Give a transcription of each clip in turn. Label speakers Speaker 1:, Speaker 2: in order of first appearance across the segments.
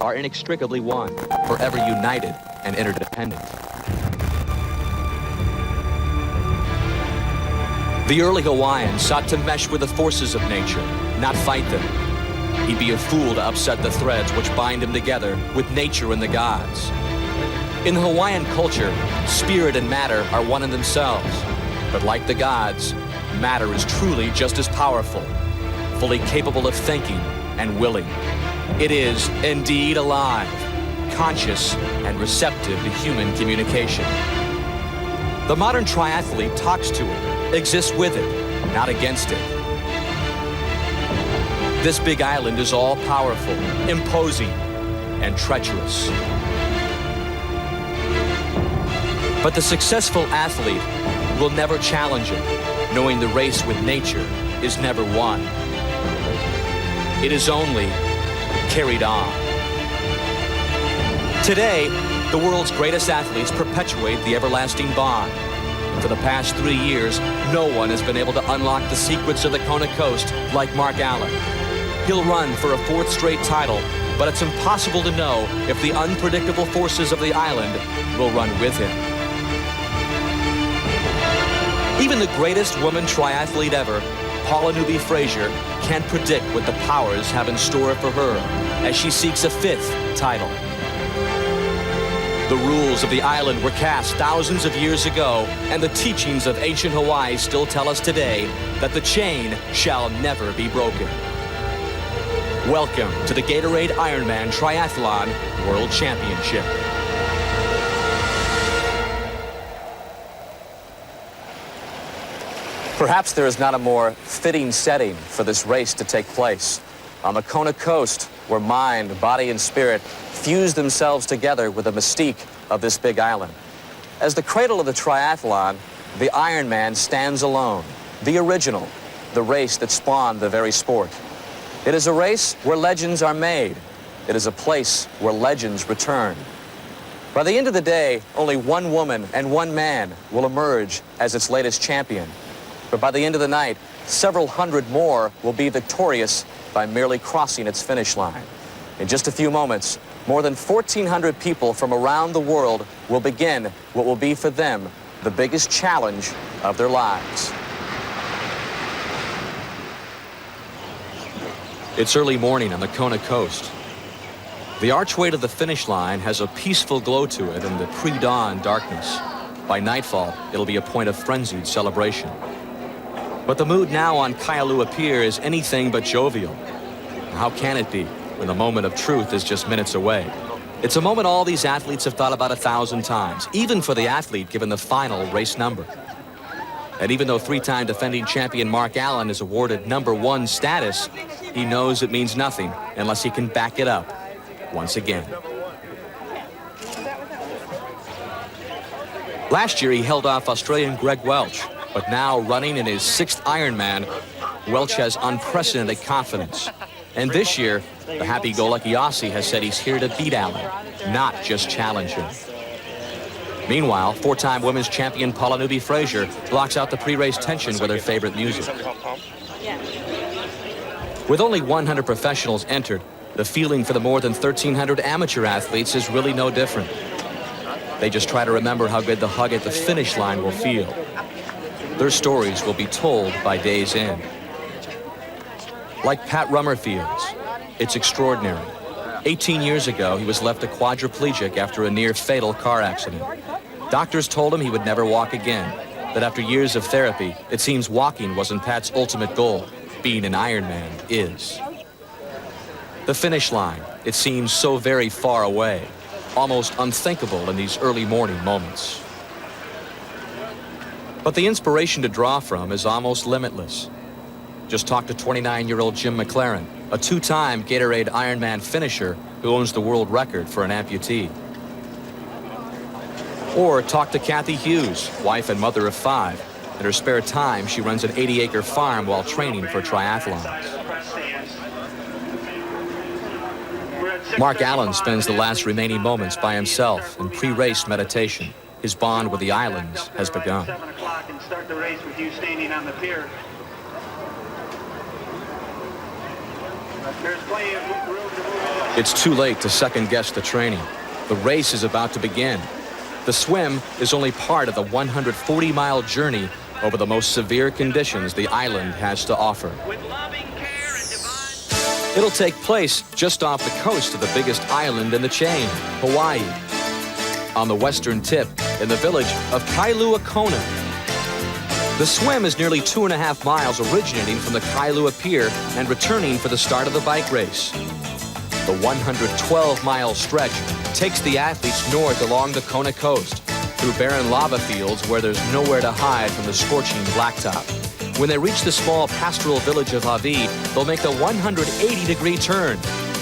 Speaker 1: are inextricably one, forever united and interdependent. The early Hawaiian sought to mesh with the forces of nature, not fight them. He'd be a fool to upset the threads which bind him together with nature and the gods. In the Hawaiian culture, spirit and matter are one in themselves. But like the gods, matter is truly just as powerful, fully capable of thinking and willing. It is indeed alive, conscious, and receptive to human communication. The modern triathlete talks to it, exists with it, not against it. This big island is all-powerful, imposing, and treacherous. But the successful athlete will never challenge it, knowing the race with nature is never won. It is only carried on. Today, the world's greatest athletes perpetuate the everlasting bond. And for the past 3 years, no one has been able to unlock the secrets of the Kona Coast like Mark Allen. He'll run for a 4th straight title, but it's impossible to know if the unpredictable forces of the island will run with him. Even the greatest woman triathlete ever, Paula Newby-Fraser, can't predict what the powers have in store for her as she seeks a 5th title. The rules of the island were cast thousands of years ago, and the teachings of ancient Hawaii still tell us today that the chain shall never be broken. Welcome to the Gatorade Ironman Triathlon World Championship. Perhaps there is not a more fitting setting for this race to take place. On the Kona Coast, where mind, body, and spirit fuse themselves together with the mystique of this big island. As the cradle of the triathlon, the Ironman stands alone, the original, the race that spawned the very sport. It is a race where legends are made. It is a place where legends return. By the end of the day, only one woman and one man will emerge as its latest champion. But by the end of the night, several hundred more will be victorious by merely crossing its finish line. In just a few moments, more than 1,400 people from around the world will begin what will be for them the biggest challenge of their lives. It's early morning on the Kona Coast. The archway to the finish line has a peaceful glow to it in the pre-dawn darkness. By nightfall, it'll be a point of frenzied celebration. But the mood now on Kailua Pier is anything but jovial. How can it be when the moment of truth is just minutes away? It's a moment all these athletes have thought about 1,000 times, even for the athlete given the final race number. And even though 3-time defending champion Mark Allen is awarded #1 status, he knows it means nothing unless he can back it up once again. Last year he held off Australian Greg Welch, but now running in his 6th Ironman, Welch has unprecedented confidence. And this year, the happy-go-lucky Aussie has said he's here to beat Allen, not just challenge him. Meanwhile, 4-time women's champion Paula Newby-Fraser blocks out the pre-race tension with her favorite music. With only 100 professionals entered, the feeling for the more than 1,300 amateur athletes is really no different. They just try to remember how good the hug at the finish line will feel. Their stories will be told by day's end. Like Pat Rummerfield's, it's extraordinary. 18 years ago, he was left a quadriplegic after a near-fatal car accident. Doctors told him he would never walk again, that after years of therapy, it seems walking wasn't Pat's ultimate goal. Being an Ironman is. The finish line, it seems so very far away, almost unthinkable in these early morning moments. But the inspiration to draw from is almost limitless. Just talk to 29-year-old Jim McLaren, a 2-time Gatorade Ironman finisher who owns the world record for an amputee. Or talk to Kathy Hughes, wife and mother of 5. In her spare time, she runs an 80-acre farm while training for triathlons. Mark Allen spends the last remaining moments by himself in pre-race meditation. His bond with the islands has begun.
Speaker 2: 7 o'clock and start the race with you standing on the pier. There's plenty of room to move.
Speaker 1: It's too late to second-guess the training. The race is about to begin. The swim is only part of the 140-mile journey over the most severe conditions the island has to offer. It'll take place just off the coast of the biggest island in the chain, Hawaii, on the western tip in the village of Kailua Kona. The swim is nearly 2.5 miles, originating from the Kailua Pier and returning for the start of the bike race. The 112-mile stretch takes the athletes north along the Kona coast, through barren lava fields where there's nowhere to hide from the scorching blacktop. When they reach the small pastoral village of Hawi, they'll make the 180-degree turn.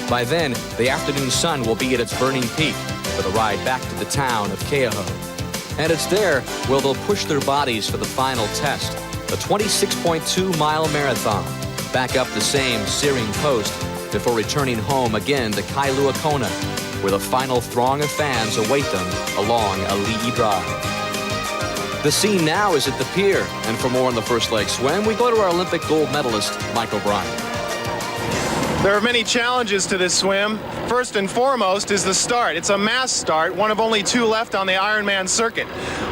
Speaker 1: By then, the afternoon sun will be at its burning peak for the ride back to the town of Keauhou. And it's there where they'll push their bodies for the final test, the 26.2-mile marathon, back up the same searing coast before returning home again to Kailua Kona, where the final throng of fans await them along Ali'i Drive. The scene now is at the pier, and for more on the first leg swim, we go to our Olympic gold medalist, Mike O'Brien.
Speaker 3: There are many challenges to this swim. First and foremost is the start. It's a mass start, one of only 2 left on the Ironman circuit.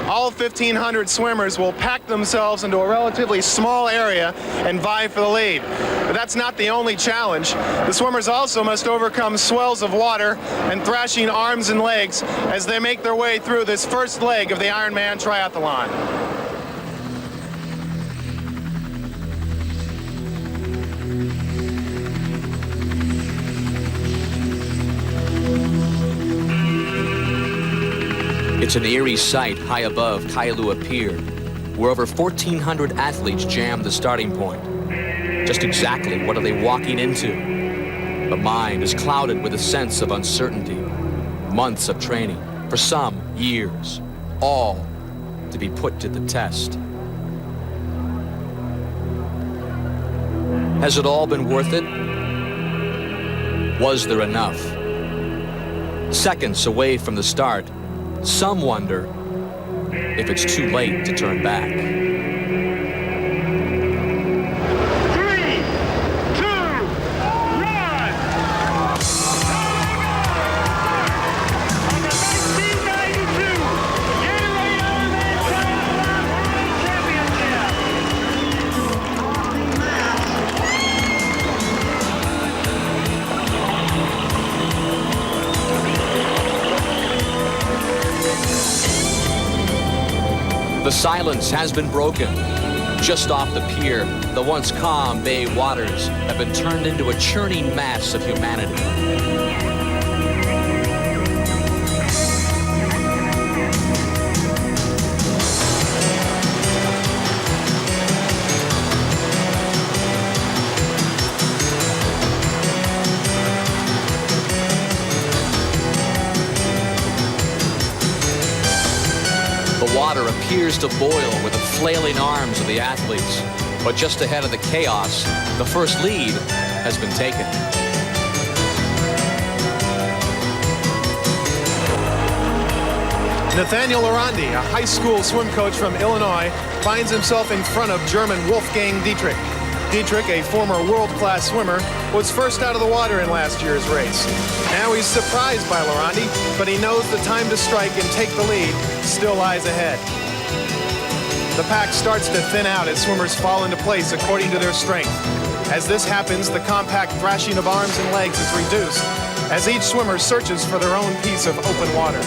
Speaker 3: All 1,500 swimmers will pack themselves into a relatively small area and vie for the lead. But that's not the only challenge. The swimmers also must overcome swells of water and thrashing arms and legs as they make their way through this first leg of the Ironman Triathlon.
Speaker 1: It's an eerie sight high above Kailua Pier, where over 1,400 athletes jam the starting point. Just exactly what are they walking into? The mind is clouded with a sense of uncertainty. Months of training, for some, years, all to be put to the test. Has it all been worth it? Was there enough? Seconds away from the start, some wonder if it's too late to turn back.
Speaker 2: 3, 2, 1. On the 1992 Gatorade Ironman Triathlon World Championship.
Speaker 1: The silence has been broken. Just off the pier, the once calm bay waters have been turned into a churning mass of humanity. The water appears to boil with the flailing arms of the athletes. But just ahead of the chaos, the first lead has been taken.
Speaker 3: Nathaniel Orandi, a high school swim coach from Illinois, finds himself in front of German Wolfgang Dietrich. Dietrich, a former world-class swimmer, was first out of the water in last year's race. Now he's surprised by Lorandi, but he knows the time to strike and take the lead still lies ahead. The pack starts to thin out as swimmers fall into place according to their strength. As this happens, the compact thrashing of arms and legs is reduced as each swimmer searches for their own piece of open water.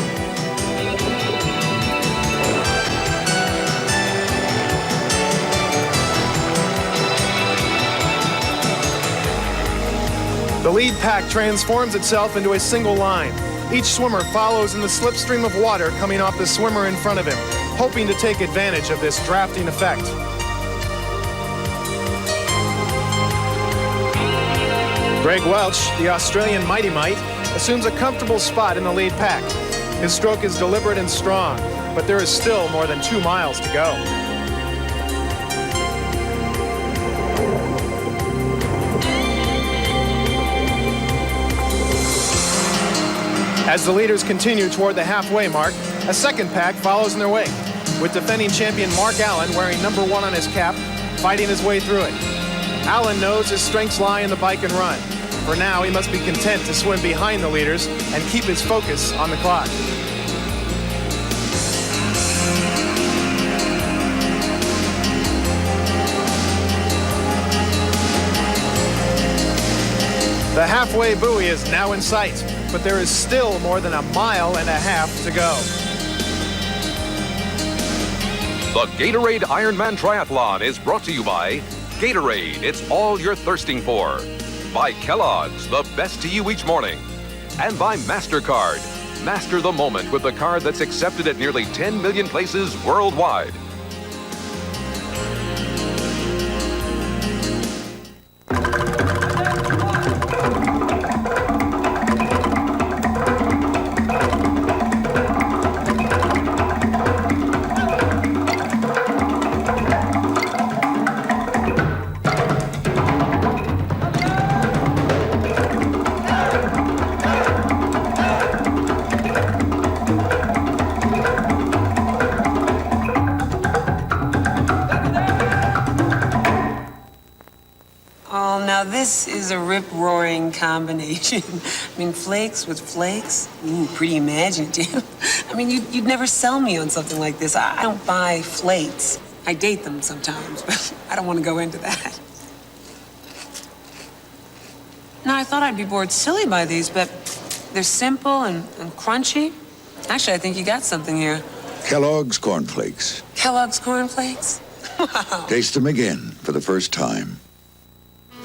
Speaker 3: The lead pack transforms itself into a single line. Each swimmer follows in the slipstream of water coming off the swimmer in front of him, hoping to take advantage of this drafting effect. Greg Welch, the Australian Mighty Mite, assumes a comfortable spot in the lead pack. His stroke is deliberate and strong, but there is still more than 2 miles to go. As the leaders continue toward the halfway mark, a second pack follows in their wake, with defending champion Mark Allen wearing number 1 on his cap, fighting his way through it. Allen knows his strengths lie in the bike and run. For now, he must be content to swim behind the leaders and keep his focus on the clock. The halfway buoy is now in sight, but there is still more than 1.5 miles to go.
Speaker 4: The Gatorade Ironman Triathlon is brought to you by Gatorade, it's all you're thirsting for. By Kellogg's, the best to you each morning. And by MasterCard. Master the moment with the card that's accepted at nearly 10 million places worldwide.
Speaker 5: Now this is a rip-roaring combination. I mean, flakes with flakes. Ooh, pretty imaginative. I mean, you'd never sell me on something like this. I don't buy flakes. I date them sometimes, but I don't want to go into that. Now, I thought I'd be bored silly by these, but they're simple and crunchy. Actually, I think you got something here.
Speaker 6: Kellogg's cornflakes.
Speaker 5: Kellogg's cornflakes? Wow.
Speaker 6: Taste them again for the first time.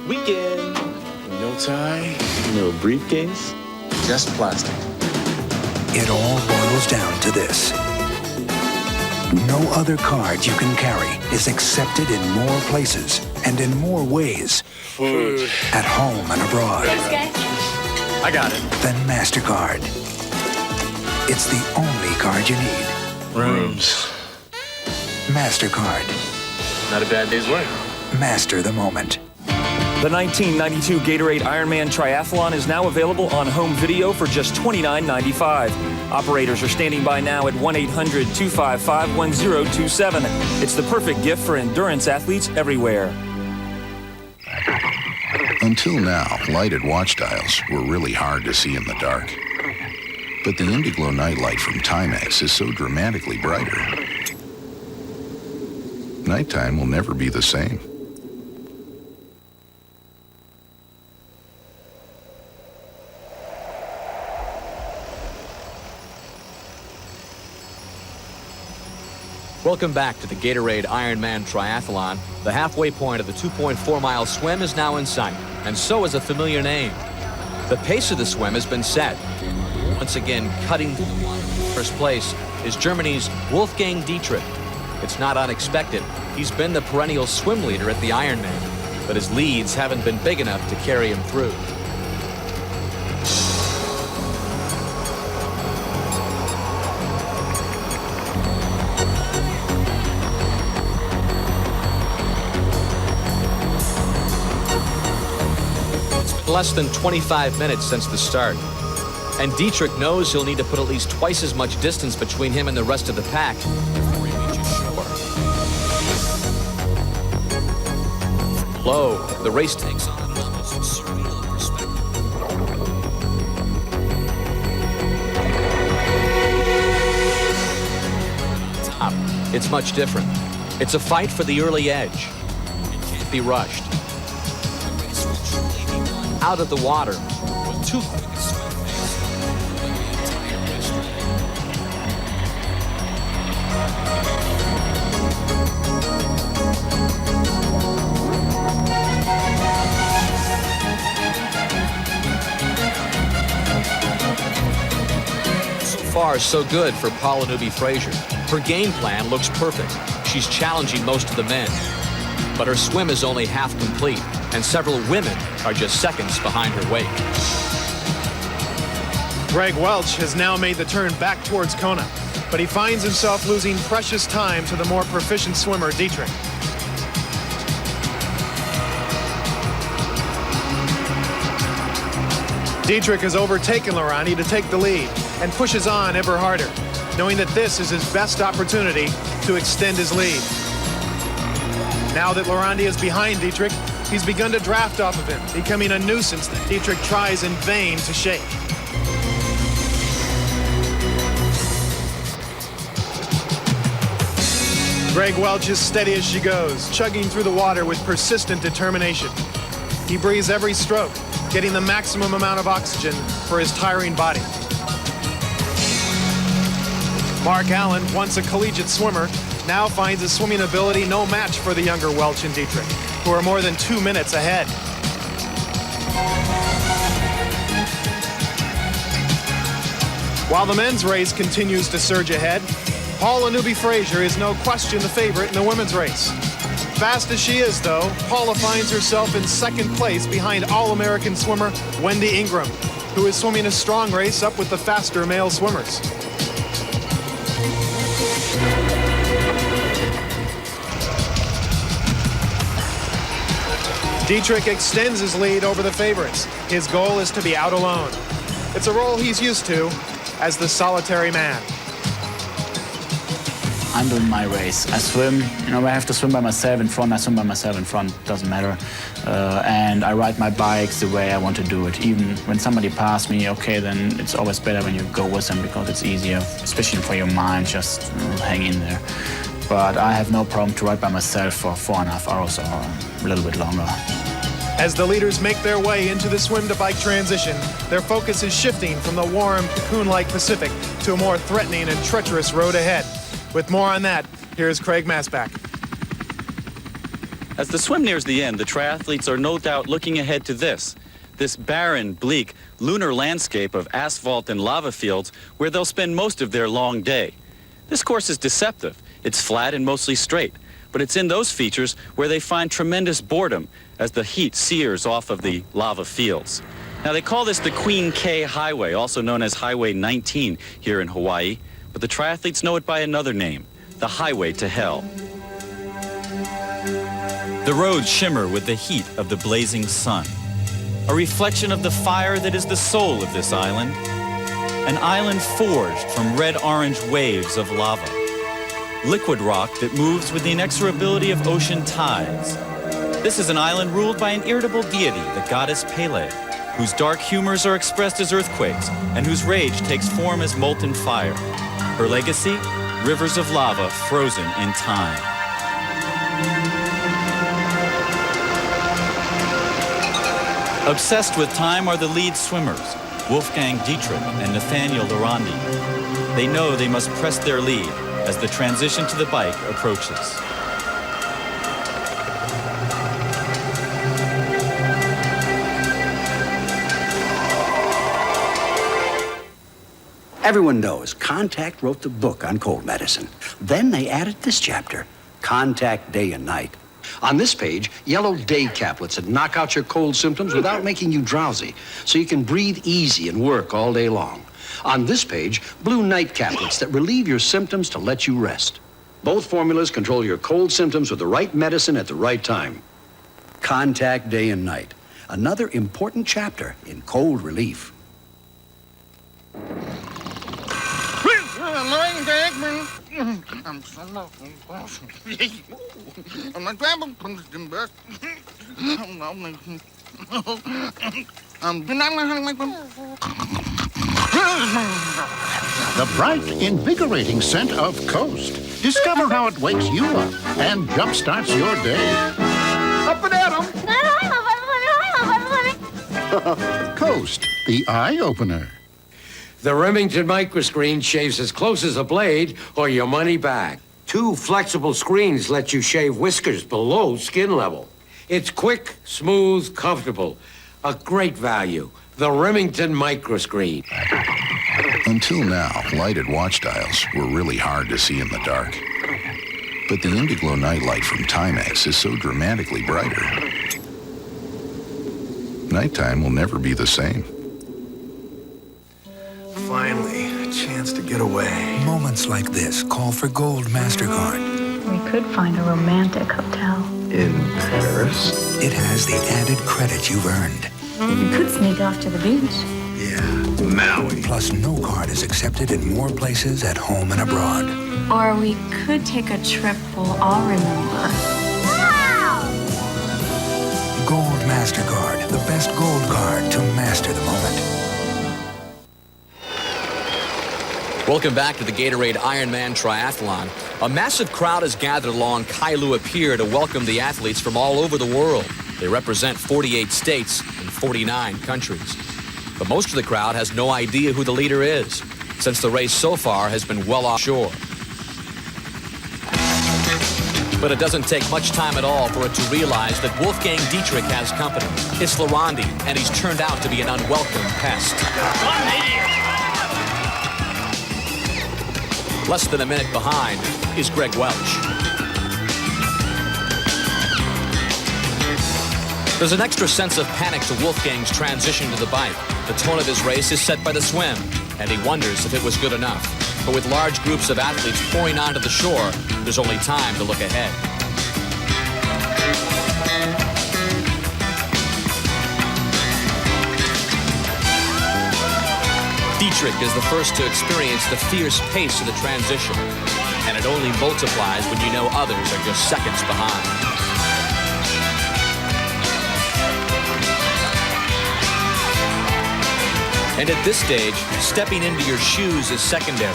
Speaker 7: Weekend. No tie, no briefcase, just plastic.
Speaker 8: It all boils down to this. No other card you can carry is accepted in more places and in more ways.
Speaker 7: Food.
Speaker 8: At home and abroad.
Speaker 7: I got it.
Speaker 8: Than MasterCard. It's the only card you need.
Speaker 7: Rooms.
Speaker 8: MasterCard.
Speaker 7: Not a bad day's work.
Speaker 8: Master the moment.
Speaker 9: The 1992 Gatorade Ironman Triathlon is now available on home video for just $29.95. Operators are standing by now at 1-800-255-1027. It's the perfect gift for endurance athletes everywhere.
Speaker 10: Until now, lighted watch dials were really hard to see in the dark. But the Indiglo nightlight from Timex is so dramatically brighter. Nighttime will never be the same.
Speaker 1: Welcome back to the Gatorade Ironman Triathlon. The halfway point of the 2.4-mile swim is now in sight, and so is a familiar name. The pace of the swim has been set. Once again, cutting through the water in first place is Germany's Wolfgang Dietrich. It's not unexpected. He's been the perennial swim leader at the Ironman, but his leads haven't been big enough to carry him through. Less than 25 minutes since the start. And Dietrich knows he'll need to put at least twice as much distance between him and the rest of the pack before he reaches shore. Low, the race takes on an almost surreal perspective. Top, it's much different. It's a fight for the early edge. It can't be rushed. Out of the water with two quickest swim phases in the entire history. So far, so good for Paula Newby-Fraser. Her game plan looks perfect. She's challenging most of the men. But her swim is only half complete, and several women are just seconds behind her wake.
Speaker 3: Greg Welch has now made the turn back towards Kona, but he finds himself losing precious time to the more proficient swimmer, Dietrich. Dietrich has overtaken Laurenti to take the lead and pushes on ever harder, knowing that this is his best opportunity to extend his lead. Now that Laurenti is behind Dietrich, He's begun to draft off of him, becoming a nuisance that Dietrich tries in vain to shake. Greg Welch is steady as she goes, chugging through the water with persistent determination. He breathes every stroke, getting the maximum amount of oxygen for his tiring body. Mark Allen, once a collegiate swimmer, now finds his swimming ability no match for the younger Welch and Dietrich, who are more than 2 minutes ahead. While the men's race continues to surge ahead, Paula Newby-Fraser is no question the favorite in the women's race. Fast as she is, though, Paula finds herself in second place behind All-American swimmer Wendy Ingram, who is swimming a strong race up with the faster male swimmers. Dietrich extends his lead over the favorites. His goal is to be out alone. It's a role he's used to as the solitary man.
Speaker 11: I'm doing my race. I swim, I have to swim by myself in front, I swim by myself in front, doesn't matter. And I ride my bikes the way I want to do it. Even when somebody passes me, okay, then it's always better when you go with them because it's easier, especially for your mind, just hang in there. But I have no problem to ride by myself for 4.5 hours or a little bit longer.
Speaker 3: As the leaders make their way into the swim-to-bike transition, their focus is shifting from the warm, cocoon-like Pacific to a more threatening and treacherous road ahead. With more on that, here's Craig Masbach.
Speaker 12: As the swim nears the end, the triathletes are no doubt looking ahead to this barren, bleak, lunar landscape of asphalt and lava fields where they'll spend most of their long day. This course is deceptive. It's flat and mostly straight, but it's in those features where they find tremendous boredom as the heat sears off of the lava fields. Now, they call this the Queen K Highway, also known as Highway 19 here in Hawaii, but the triathletes know it by another name, the Highway to Hell. The roads shimmer with the heat of the blazing sun, a reflection of the fire that is the soul of this island, an island forged from red-orange waves of lava, liquid rock that moves with the inexorability of ocean tides. This is an island ruled by an irritable deity, the goddess Pele, whose dark humors are expressed as earthquakes and whose rage takes form as molten fire. Her legacy? Rivers of lava frozen in time. Obsessed with time are the lead swimmers, Wolfgang Dietrich and Nathaniel Larandi. They know they must press their lead as the transition to the bike approaches.
Speaker 13: Everyone knows Contact wrote the book on cold medicine. Then they added this chapter, Contact Day and Night.
Speaker 14: On this page, yellow day caplets that knock out your cold symptoms without making you drowsy, so you can breathe easy and work all day long. On this page, blue night caplets that relieve your symptoms to let you rest. Both formulas control your cold symptoms with the right medicine at the right time.
Speaker 13: Contact Day and Night, another important chapter in cold relief.
Speaker 15: The bright, invigorating scent of Coast. Discover how it wakes you up and jumpstarts your day.
Speaker 2: Up and at 'em!
Speaker 15: Coast, the eye-opener.
Speaker 16: The Remington microscreen shaves as close as a blade or your money back. 2 flexible screens let you shave whiskers below skin level. It's quick, smooth, comfortable. A great value. The Remington microscreen.
Speaker 10: Until now, lighted watch dials were really hard to see in the dark. But the Indiglo nightlight from Timex is so dramatically brighter. Nighttime will never be the same.
Speaker 8: Finally, a chance to get away. Moments like this call for Gold MasterCard.
Speaker 17: We could find a romantic hotel.
Speaker 8: In Paris? It has the added credit you've earned.
Speaker 17: We could sneak off to the beach.
Speaker 8: Yeah, Maui. Plus, no card is accepted in more places at home and abroad.
Speaker 17: Or we could take a trip we'll all remember.
Speaker 8: Gold MasterCard, the best gold card to master the moment.
Speaker 1: Welcome back to the Gatorade Ironman Triathlon. A massive crowd has gathered along Kailua Pier to welcome the athletes from all over the world. They represent 48 states and 49 countries. But most of the crowd has no idea who the leader is, since the race so far has been well offshore. But it doesn't take much time at all for it to realize that Wolfgang Dietrich has company. It's Laurandi, and he's turned out to be an unwelcome pest. Less than a minute behind is Greg Welch. There's an extra sense of panic to Wolfgang's transition to the bike. The tone of his race is set by the swim, and he wonders if it was good enough. But with large groups of athletes pouring onto the shore, there's only time to look ahead. Dietrich is the first to experience the fierce pace of the transition, and it only multiplies when you know others are just seconds behind. And at this stage, stepping into your shoes is secondary.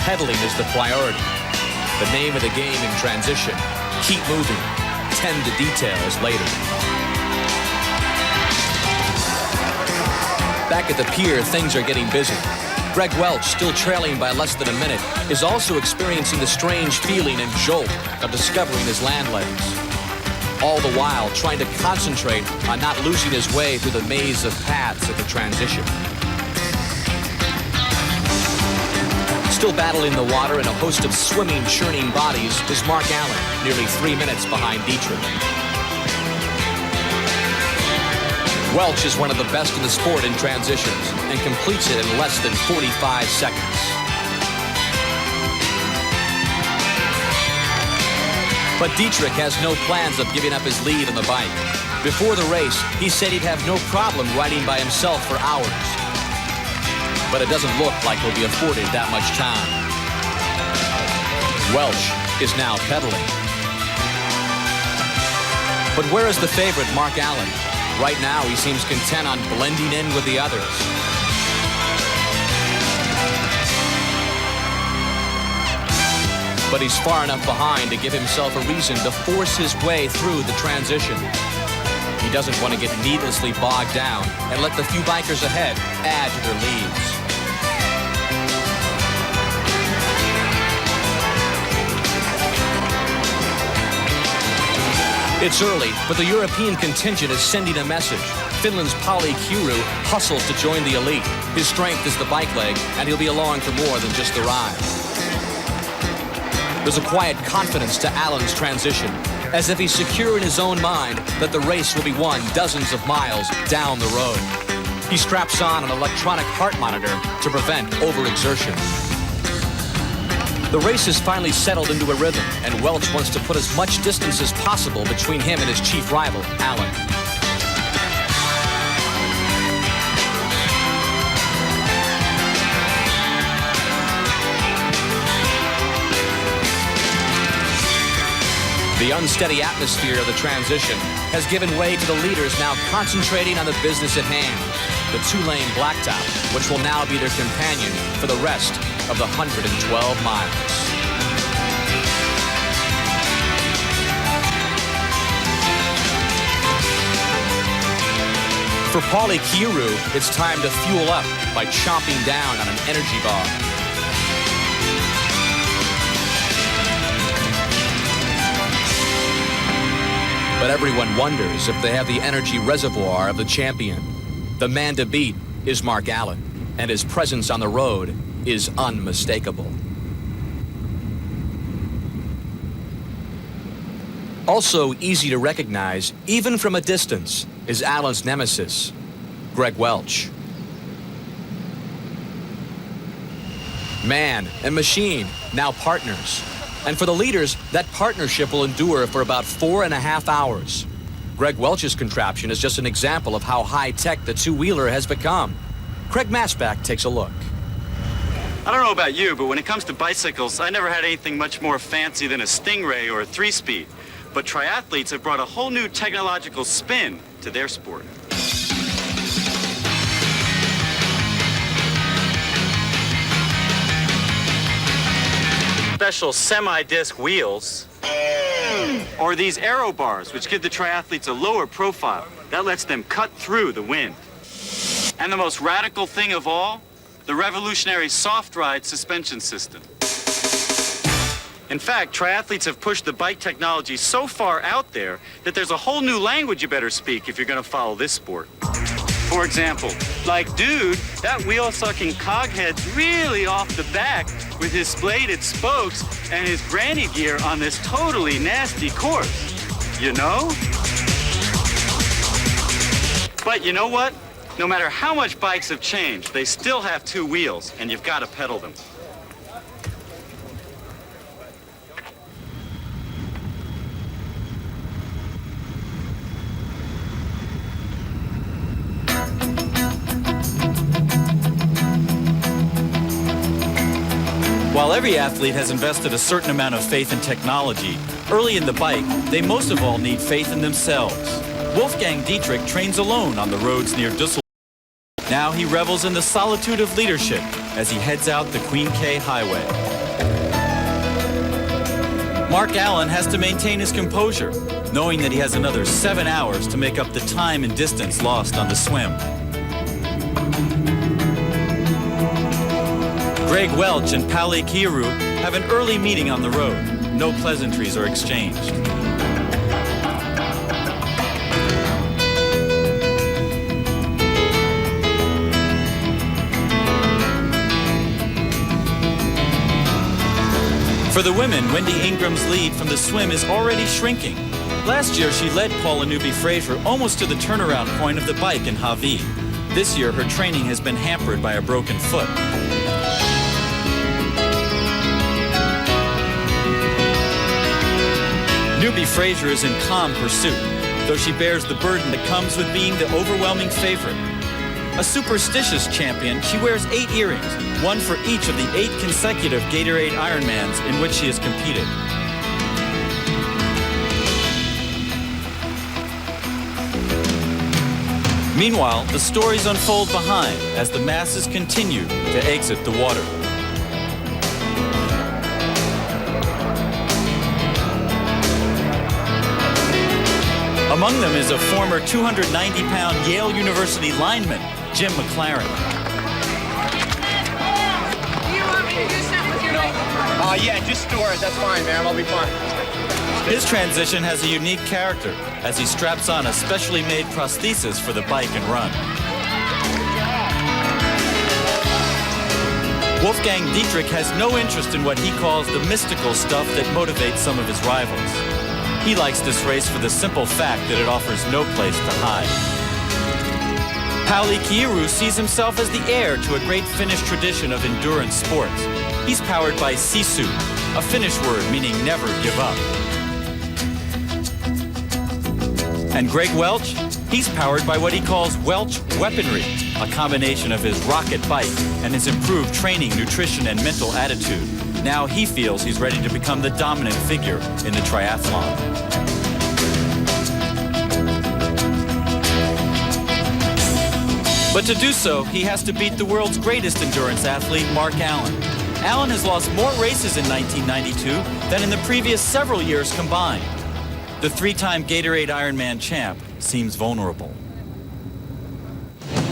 Speaker 1: Pedaling is the priority. The name of the game in transition. Keep moving. Tend to details later. Back at the pier, things are getting busy. Greg Welch, still trailing by less than a minute, is also experiencing the strange feeling and jolt of discovering his land legs. All the while, trying to concentrate on not losing his way through the maze of paths at the transition. Still battling the water in a host of swimming, churning bodies is Mark Allen, nearly 3 minutes behind Dietrich. Welch is one of the best in the sport in transitions and completes it in less than 45 seconds. But Dietrich has no plans of giving up his lead on the bike. Before the race, he said he'd have no problem riding by himself for hours. But it doesn't look like he'll be afforded that much time. Welch is now pedaling. But where is the favorite, Mark Allen? Right now, he seems content on blending in with the others. But he's far enough behind to give himself a reason to force his way through the transition. He doesn't want to get needlessly bogged down and let the few bikers ahead add to their leads. It's early, but the European contingent is sending a message. Finland's Pauli Kiuru hustles to join the elite. His strength is the bike leg, and he'll be along for more than just the ride. There's a quiet confidence to Allen's transition, as if he's secure in his own mind that the race will be won dozens of miles down the road. He straps on an electronic heart monitor to prevent overexertion. The race has finally settled into a rhythm, and Welch wants to put as much distance as possible between him and his chief rival, Allen. The unsteady atmosphere of the transition has given way to the leaders now concentrating on the business at hand, the two-lane blacktop, which will now be their companion for the rest of the 112 miles. For Pauli Kiuru, it's time to fuel up by chomping down on an energy bar. But everyone wonders if they have the energy reservoir of the champion. The man to beat is Mark Allen, and his presence on the road is unmistakable. Also easy to recognize, even from a distance, is Allen's nemesis, Greg Welch. Man and machine, now partners. And for the leaders, that partnership will endure for about 4.5 hours. Greg Welch's contraption is just an example of how high-tech the two-wheeler has become. Craig Masback takes a look.
Speaker 18: I don't know about you, but when it comes to bicycles, I never had anything much more fancy than a Stingray or a 3-speed. But triathletes have brought a whole new technological spin. to their sport. Special semi-disc wheels, or these aero bars, which give the triathletes a lower profile. That lets them cut through the wind. And the most radical thing of all, the revolutionary soft ride suspension system. In fact, triathletes have pushed the bike technology so far out there that there's a whole new language you better speak if you're going to follow this sport. For example, like, dude, that wheel-sucking coghead's really off the back with his bladed spokes and his granny gear on this totally nasty course. You know? But you know what? No matter how much bikes have changed, they still have two wheels, and you've got to pedal them.
Speaker 12: While every athlete has invested a certain amount of faith in technology, early in the bike, they most of all need faith in themselves. Wolfgang Dietrich trains alone on the roads near Düsseldorf. Now he revels in the solitude of leadership as he heads out the Queen K Highway. Mark Allen has to maintain his composure, knowing that he has another 7 hours to make up the time and distance lost on the swim. Greg Welch and Pauli Kiuru have an early meeting on the road. No pleasantries are exchanged. For the women, Wendy Ingram's lead from the swim is already shrinking. Last year, she led Paula Newby-Fraser almost to the turnaround point of the bike in Hawi. This year, her training has been hampered by a broken foot. Newby-Fraser is in calm pursuit, though she bears the burden that comes with being the overwhelming favorite. A superstitious champion, she wears 8 earrings, one for each of the 8 consecutive Gatorade Ironmans in which she has competed. Meanwhile, the stories unfold behind as the masses continue to exit the water. Among them is a former 290-pound Yale University lineman, Jim McLaren.
Speaker 2: Do you want me to do something with your bike?
Speaker 19: Yeah, just store it. That's fine, ma'am. I'll be fine.
Speaker 12: His transition has a unique character as he straps on a specially made prosthesis for the bike and run. Wolfgang Dietrich has no interest in what he calls the mystical stuff that motivates some of his rivals. He likes this race for the simple fact that it offers no place to hide. Pauli Kiuru sees himself as the heir to a great Finnish tradition of endurance sports. He's powered by sisu, a Finnish word meaning never give up. And Greg Welch, he's powered by what he calls Welch weaponry, a combination of his rocket bike and his improved training, nutrition, and mental attitude. Now he feels he's ready to become the dominant figure in the triathlon. But to do so, he has to beat the world's greatest endurance athlete, Mark Allen. Allen has lost more races in 1992 than in the previous several years combined. The 3-time Gatorade Ironman champ seems vulnerable.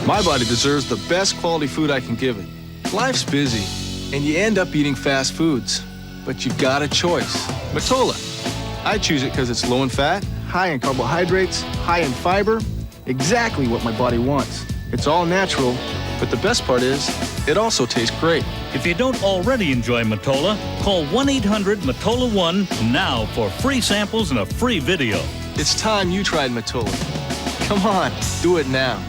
Speaker 3: My body deserves the best quality food I can give it. Life's busy, and you end up eating fast foods. But you've got a choice. Matola. I choose it because it's low in fat, high in carbohydrates, high in fiber. Exactly what my body wants. It's all natural, but the best part is, it also tastes great.
Speaker 20: If you don't already enjoy Matola, call 1-800-MATOLA-1 now for free samples and a free video.
Speaker 3: It's time you tried Matola. Come on, do it now.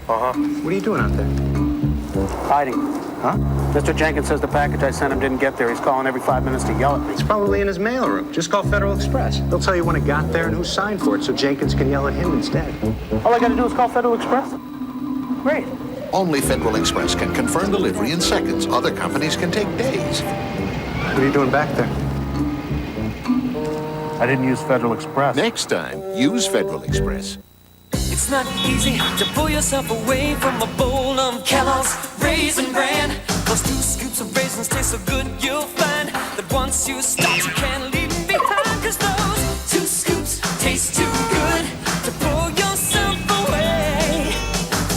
Speaker 21: Uh-huh. What are you doing out there?
Speaker 22: Hiding.
Speaker 21: Huh?
Speaker 22: Mr. Jenkins says the package I sent him didn't get there. He's calling every 5 minutes to yell at me.
Speaker 21: It's probably in his mailroom. Just call Federal Express. They'll tell you when it got there and who signed for it, so Jenkins can yell at him instead.
Speaker 22: All I gotta do is call Federal Express? Great.
Speaker 15: Only Federal Express can confirm delivery in seconds. Other companies can take days.
Speaker 21: What are you doing back there?
Speaker 22: I didn't use Federal Express.
Speaker 15: Next time, use Federal Express.
Speaker 23: It's not easy to pull yourself away from a bowl of Kellogg's Raisin Bran. Those 2 scoops of raisins taste so good, you'll find that once you start, you can't leave them behind. 'Cause those 2 scoops taste too good to pull yourself away.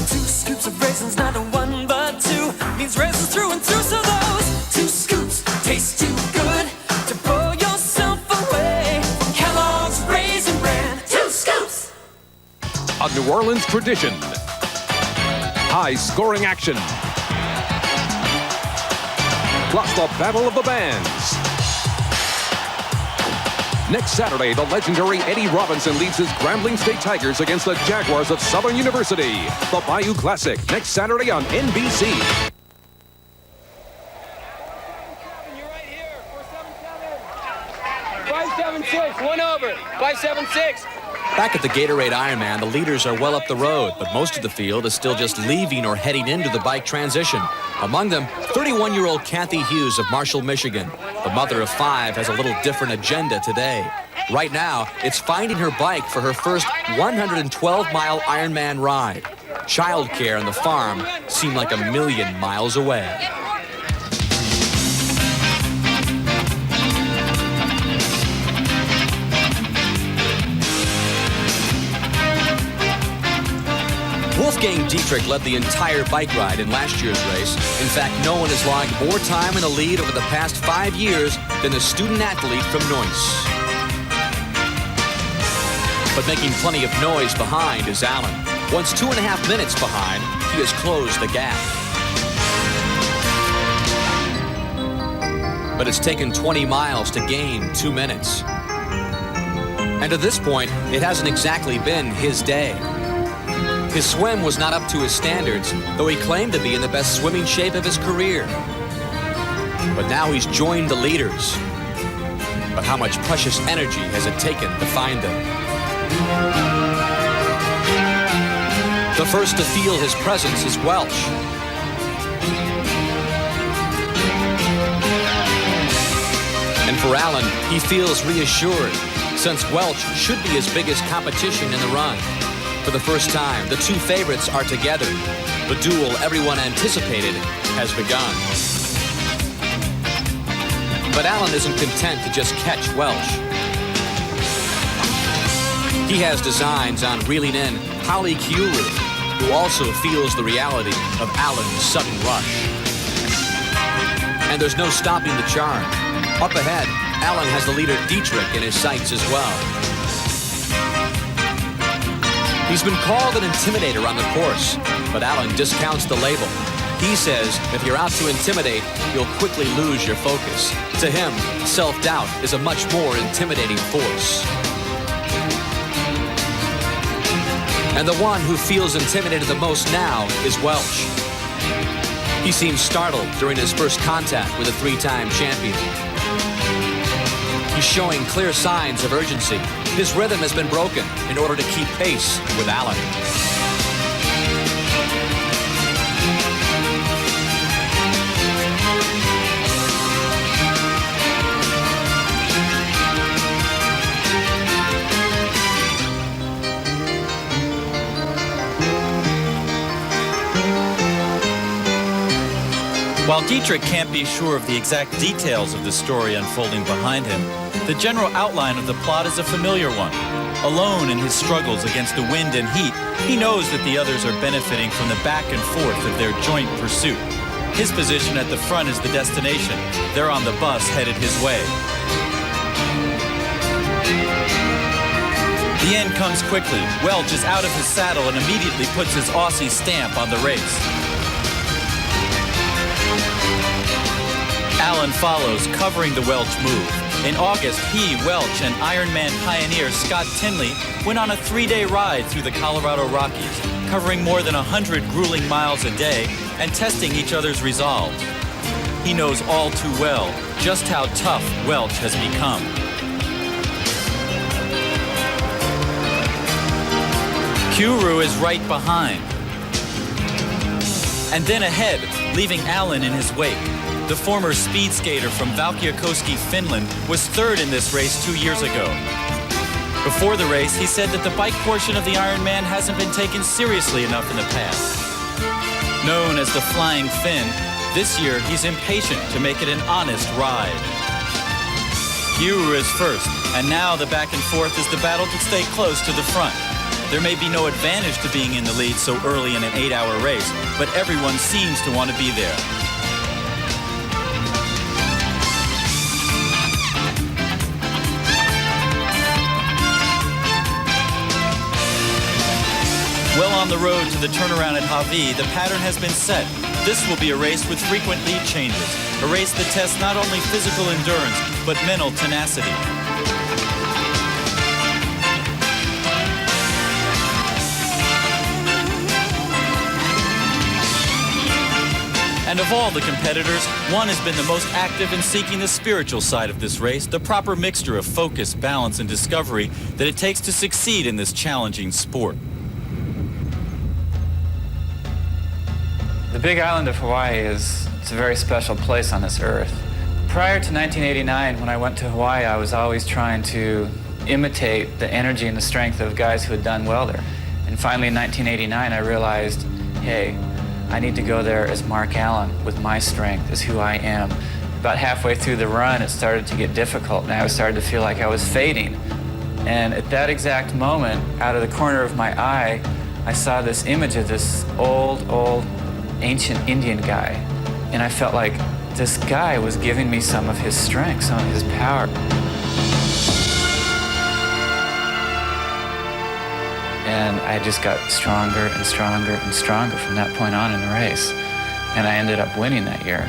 Speaker 23: 2 scoops of raisins, not a 1 but 2, means raisins through and through. So those 2 scoops taste too good to pull yourself away. Kellogg's Raisin Bran, 2 scoops.
Speaker 4: A New Orleans tradition. High-scoring action. Plus the Battle of the Bands. Next Saturday, the legendary Eddie Robinson leads his Grambling State Tigers against the Jaguars of Southern University. The Bayou Classic, next Saturday on NBC.
Speaker 19: 576, 1 over. 576.
Speaker 1: Back at the Gatorade Ironman, the leaders are well up the road, but most of the field is still just leaving or heading into the bike transition. Among them, 31-year-old Kathy Hughes of Marshall, Michigan. The mother of 5 has a little different agenda today. Right now, it's finding her bike for her first 112-mile Ironman ride. Childcare and the farm seem like a million miles away. Wolfgang Dietrich led the entire bike ride in last year's race. In fact, no one has logged more time in the lead over the past 5 years than the student athlete from Neuss. But making plenty of noise behind is Allen. Once 2.5 minutes behind, he has closed the gap. But it's taken 20 miles to gain 2 minutes. And at this point, it hasn't exactly been his day. His swim was not up to his standards, though he claimed to be in the best swimming shape of his career. But now he's joined the leaders. But how much precious energy has it taken to find them? The first to feel his presence is Welch. And for Allen, he feels reassured, since Welch should be his biggest competition in the run. For the first time, the 2 favorites are together. The duel everyone anticipated has begun. But Allen isn't content to just catch Welch. He has designs on reeling in Holly Kiulu, who also feels the reality of Allen's sudden rush. And there's no stopping the charge. Up ahead, Allen has the leader Dietrich in his sights as well. He's been called an intimidator on the course, but Allen discounts the label. He says if you're out to intimidate, you'll quickly lose your focus. To him, self-doubt is a much more intimidating force. And the one who feels intimidated the most now is Welch. He seems startled during his first contact with a 3-time champion. He's showing clear signs of urgency. His rhythm has been broken in order to keep pace with Allen.
Speaker 12: While Dietrich can't be sure of the exact details of the story unfolding behind him, the general outline of the plot is a familiar one. Alone in his struggles against the wind and heat, he knows that the others are benefiting from the back and forth of their joint pursuit. His position at the front is the destination. They're on the bus headed his way. The end comes quickly. Welch is out of his saddle and immediately puts his Aussie stamp on the race. Allen follows, covering the Welch move. In August, he, Welch, and Ironman pioneer Scott Tinley went on a 3-day ride through the Colorado Rockies, covering more than 100 grueling miles a day and testing each other's resolve. He knows all too well just how tough Welch has become. Kuru is right behind. And then ahead, leaving Allen in his wake. The former speed skater from Valkeakoski, Finland, was third in this race 2 years ago. Before the race, he said that the bike portion of the Ironman hasn't been taken seriously enough in the past. Known as the Flying Finn, this year he's impatient to make it an honest ride. Kuru is first, and now the back and forth is the battle to stay close to the front. There may be no advantage to being in the lead so early in an 8-hour race, but everyone seems to want to be there. Well on the road to the turnaround at Hawi, the pattern has been set. This will be a race with frequent lead changes, a race that tests not only physical endurance, but mental tenacity. And of all the competitors, one has been the most active in seeking the spiritual side of this race, the proper mixture of focus, balance, and discovery that it takes to succeed in this challenging sport.
Speaker 5: The Big Island of Hawaii it's a very special place on this earth. Prior to 1989, when I went to Hawaii, I was always trying to imitate the energy and the strength of guys who had done well there. And finally in 1989, I realized, hey, I need to go there as Mark Allen with my strength, as who I am. About halfway through the run, it started to get difficult, and I started to feel like I was fading. And at that exact moment, out of the corner of my eye, I saw this image of this old, ancient Indian guy. And I felt like this guy was giving me some of his strength, some of his power. And I just got stronger and stronger and stronger from that point on in the race. And I ended up winning that year.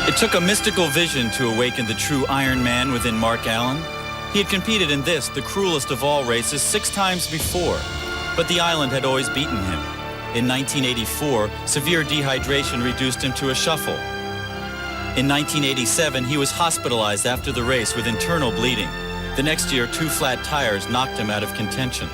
Speaker 12: It took a mystical vision to awaken the true Ironman within Mark Allen. He had competed in this, the cruelest of all races, 6 times before, but the island had always beaten him. In 1984, severe dehydration reduced him to a shuffle. In 1987, he was hospitalized after the race with internal bleeding. The next year, 2 flat tires knocked him out of contention.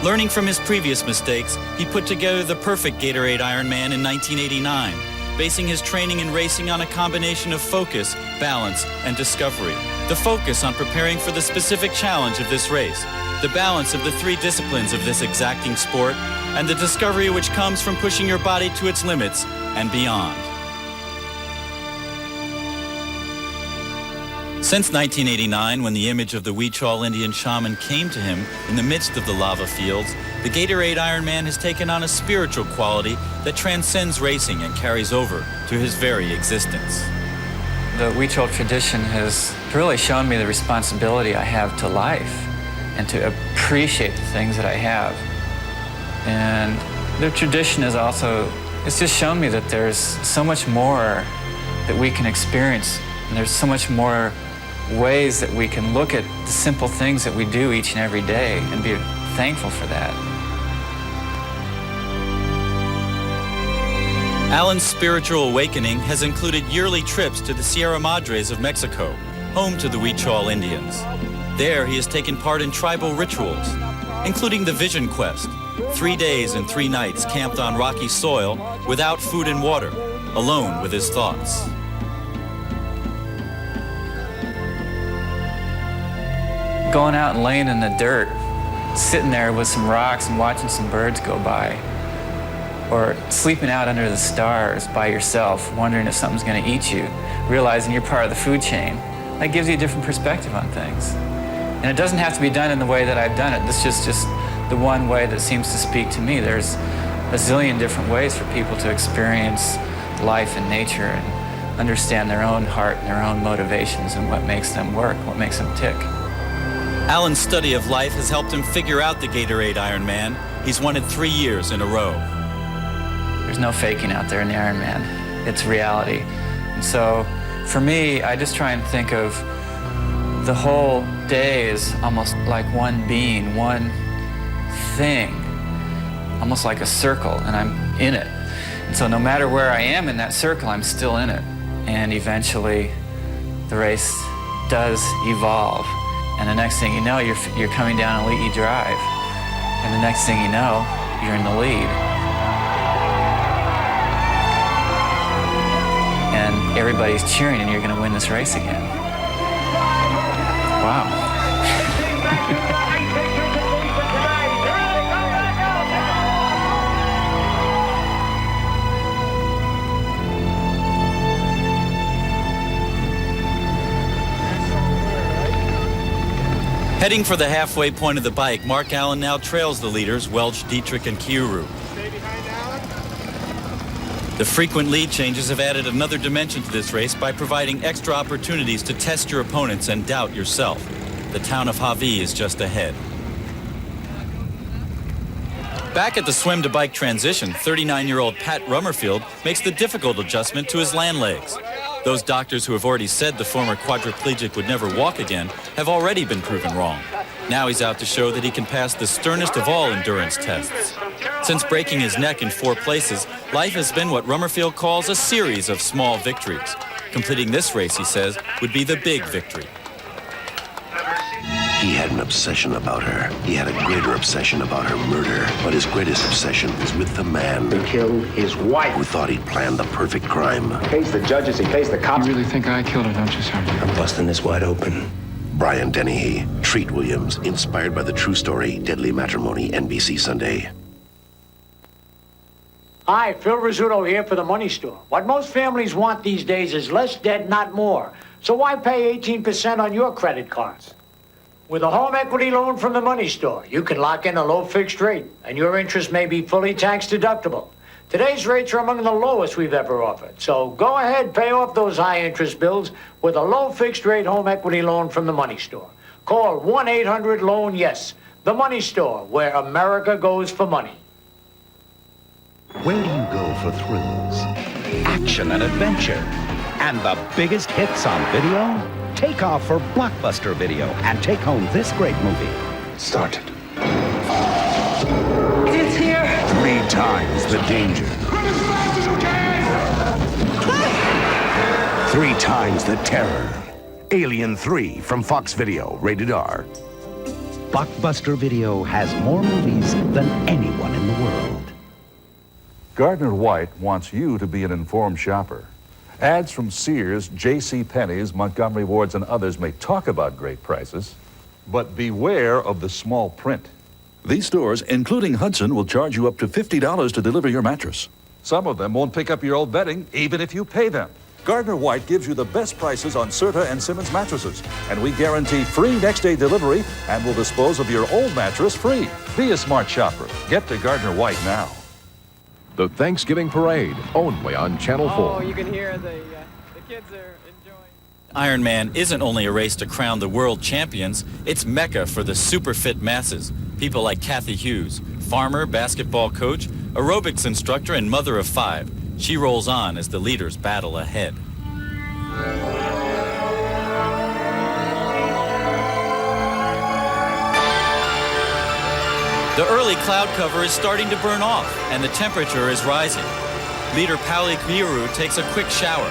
Speaker 12: Learning from his previous mistakes, he put together the perfect Gatorade Ironman in 1989, basing his training and racing on a combination of focus, balance, and discovery. The focus on preparing for the specific challenge of this race, the balance of the 3 disciplines of this exacting sport, and the discovery which comes from pushing your body to its limits and beyond. Since 1989, when the image of the Huichol Indian shaman came to him in the midst of the lava fields, the Gatorade Ironman has taken on a spiritual quality that transcends racing and carries over to his very existence.
Speaker 5: The Huichol tradition has really shown me the responsibility I have to life and to appreciate the things that I have. And their tradition is also, it's just shown me that there's so much more that we can experience, and there's so much more ways that we can look at the simple things that we do each and every day and be thankful for that.
Speaker 12: Allen's spiritual awakening has included yearly trips to the Sierra Madres of Mexico, home to the Huichol Indians. There he has taken part in tribal rituals, including the Vision Quest, 3 days and 3 nights camped on rocky soil without food and water, alone with his thoughts.
Speaker 5: Going out and laying in the dirt, sitting there with some rocks and watching some birds go by, or sleeping out under the stars by yourself, wondering if something's going to eat you, realizing you're part of the food chain, that gives you a different perspective on things. And it doesn't have to be done in the way that I've done it. This is just the one way that seems to speak to me. There's a zillion different ways for people to experience life and nature and understand their own heart and their own motivations and what makes them work, what makes them tick.
Speaker 12: Allen's study of life has helped him figure out the Gatorade Ironman. He's won it 3 years in a row.
Speaker 5: There's no faking out there in the Ironman. It's reality. And so for me, I just try and think of the whole day as almost like one being, one thing, almost like a circle, and I'm in it. And so no matter where I am in that circle, I'm still in it. And eventually, the race does evolve. And the next thing you know, you're coming down a leaky drive. And the next thing you know, you're in the lead. And everybody's cheering, and you're going to win this race again. Wow.
Speaker 12: Heading for the halfway point of the bike, Mark Allen now trails the leaders, Welch, Dietrich, and Kiuru. The frequent lead changes have added another dimension to this race by providing extra opportunities to test your opponents and doubt yourself. The town of Hawi is just ahead. Back at the swim-to-bike transition, 39-year-old Pat Rummerfield makes the difficult adjustment to his land legs. Those doctors who have already said the former quadriplegic would never walk again have already been proven wrong. Now he's out to show that he can pass the sternest of all endurance tests. Since breaking his neck in 4 places, life has been what Rummerfield calls a series of small victories. Completing this race, he says, would be the big victory.
Speaker 6: He had an obsession about her. He had a greater obsession about her murder. But his greatest obsession was with the man
Speaker 21: He killed his wife.
Speaker 6: who thought he'd planned the perfect crime.
Speaker 21: He pays the judges, he pays the cops.
Speaker 7: You really think I killed her, don't you, Sergeant?
Speaker 6: I'm busting this wide open. Brian Dennehy, Treat Williams, inspired by the true story, Deadly Matrimony, NBC Sunday.
Speaker 9: Hi, Phil Rizzuto here for the Money Store. What most families want these days is less debt, not more. So why pay 18% on your credit cards? With a home equity loan from the Money Store, you can lock in a low fixed rate, and your interest may be fully tax deductible. Today's rates are among the lowest we've ever offered. So go ahead, pay off those high interest bills with a low fixed rate home equity loan from the Money Store. Call 1-800-LOAN-YES. The Money Store, where America goes for money.
Speaker 24: Where do you go for thrills, action and adventure, and the biggest hits on video? Take off for Blockbuster Video and take home this great movie.
Speaker 21: Started.
Speaker 23: It's here.
Speaker 24: 3 times the danger. 3 times the terror. Alien 3 from Fox Video, rated R. Blockbuster Video has more movies than anyone in the world.
Speaker 25: Gardner White wants you to be an informed shopper. Ads from Sears, J.C. Penney's, Montgomery Ward's, and others may talk about great prices, but beware of the small print.
Speaker 26: These stores, including Hudson, will charge you up to $50 to deliver your mattress.
Speaker 25: Some of them won't pick up your old bedding, even if you pay them. Gardner White gives you the best prices on Serta and Simmons mattresses, and we guarantee free next-day delivery and will dispose of your old mattress free. Be a smart shopper. Get to Gardner White now.
Speaker 27: The Thanksgiving Parade, only on Channel 4.
Speaker 19: Oh, you can hear the kids are enjoying.
Speaker 12: Ironman isn't only a race to crown the world champions, it's mecca for the super fit masses. People like Kathy Hughes, farmer, basketball coach, aerobics instructor, and mother of 5. She rolls on as the leaders battle ahead. The early cloud cover is starting to burn off, and the temperature is rising. Leader Pauli Kiuru takes a quick shower.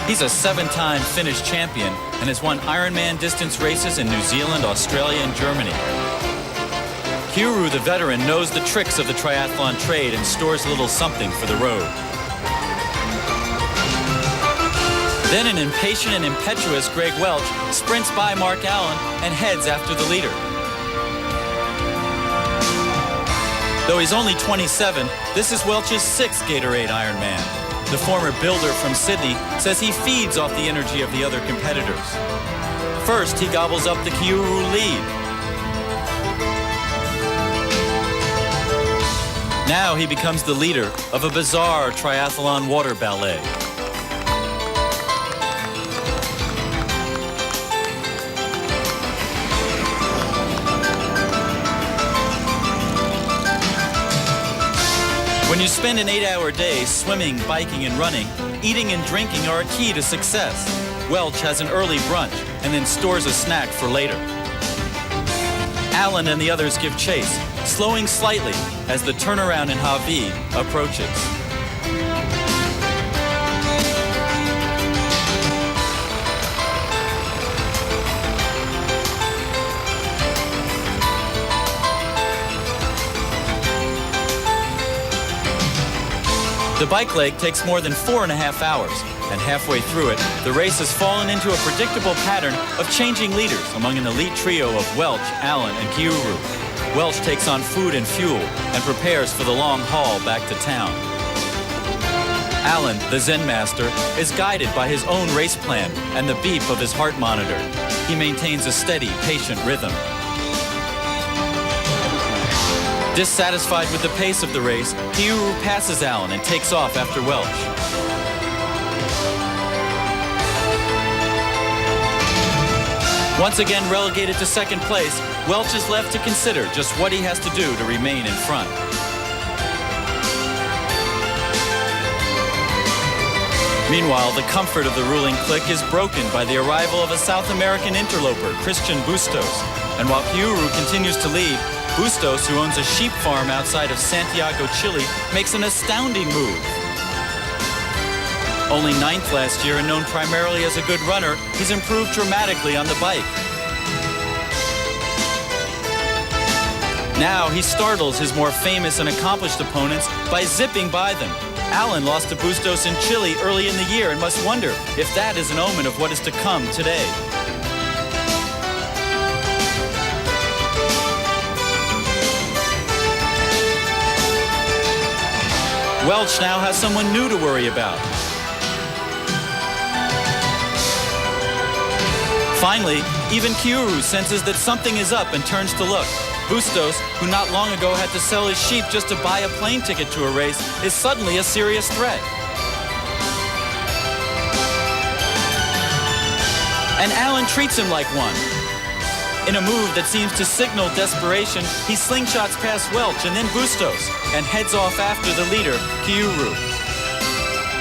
Speaker 12: He's a 7-time Finnish champion and has won Ironman distance races in New Zealand, Australia, and Germany. Kiuru, the veteran, knows the tricks of the triathlon trade and stores a little something for the road. Then an impatient and impetuous Greg Welch sprints by Mark Allen and heads after the leader. Though he's only 27, this is Welch's 6th Gatorade Ironman. The former builder from Sydney says he feeds off the energy of the other competitors. First, he gobbles up the Kiuru lead. Now he becomes the leader of a bizarre triathlon water ballet. When you spend an 8-hour day swimming, biking, and running, eating and drinking are a key to success. Welch has an early brunch and then stores a snack for later. Allen and the others give chase, slowing slightly as the turnaround in Hawi approaches. The bike leg takes more than 4.5 hours, and halfway through it, the race has fallen into a predictable pattern of changing leaders among an elite trio of Welch, Allen, and Kiuru. Welch takes on food and fuel and prepares for the long haul back to town. Allen, the Zen master, is guided by his own race plan and the beep of his heart monitor. He maintains a steady, patient rhythm. Dissatisfied with the pace of the race, Kiuru passes Allen and takes off after Welch. Once again relegated to second place, Welch is left to consider just what he has to do to remain in front. Meanwhile, the comfort of the ruling clique is broken by the arrival of a South American interloper, Christian Bustos. And while Kiuru continues to lead, Bustos, who owns a sheep farm outside of Santiago, Chile, makes an astounding move. Only 9th last year and known primarily as a good runner, he's improved dramatically on the bike. Now he startles his more famous and accomplished opponents by zipping by them. Allen lost to Bustos in Chile early in the year and must wonder if that is an omen of what is to come today. Welch now has someone new to worry about. Finally, even Kiuru senses that something is up and turns to look. Bustos, who not long ago had to sell his sheep just to buy a plane ticket to a race, is suddenly a serious threat. And Allen treats him like one. In a move that seems to signal desperation, he slingshots past Welch and then Bustos and heads off after the leader, Kiuru.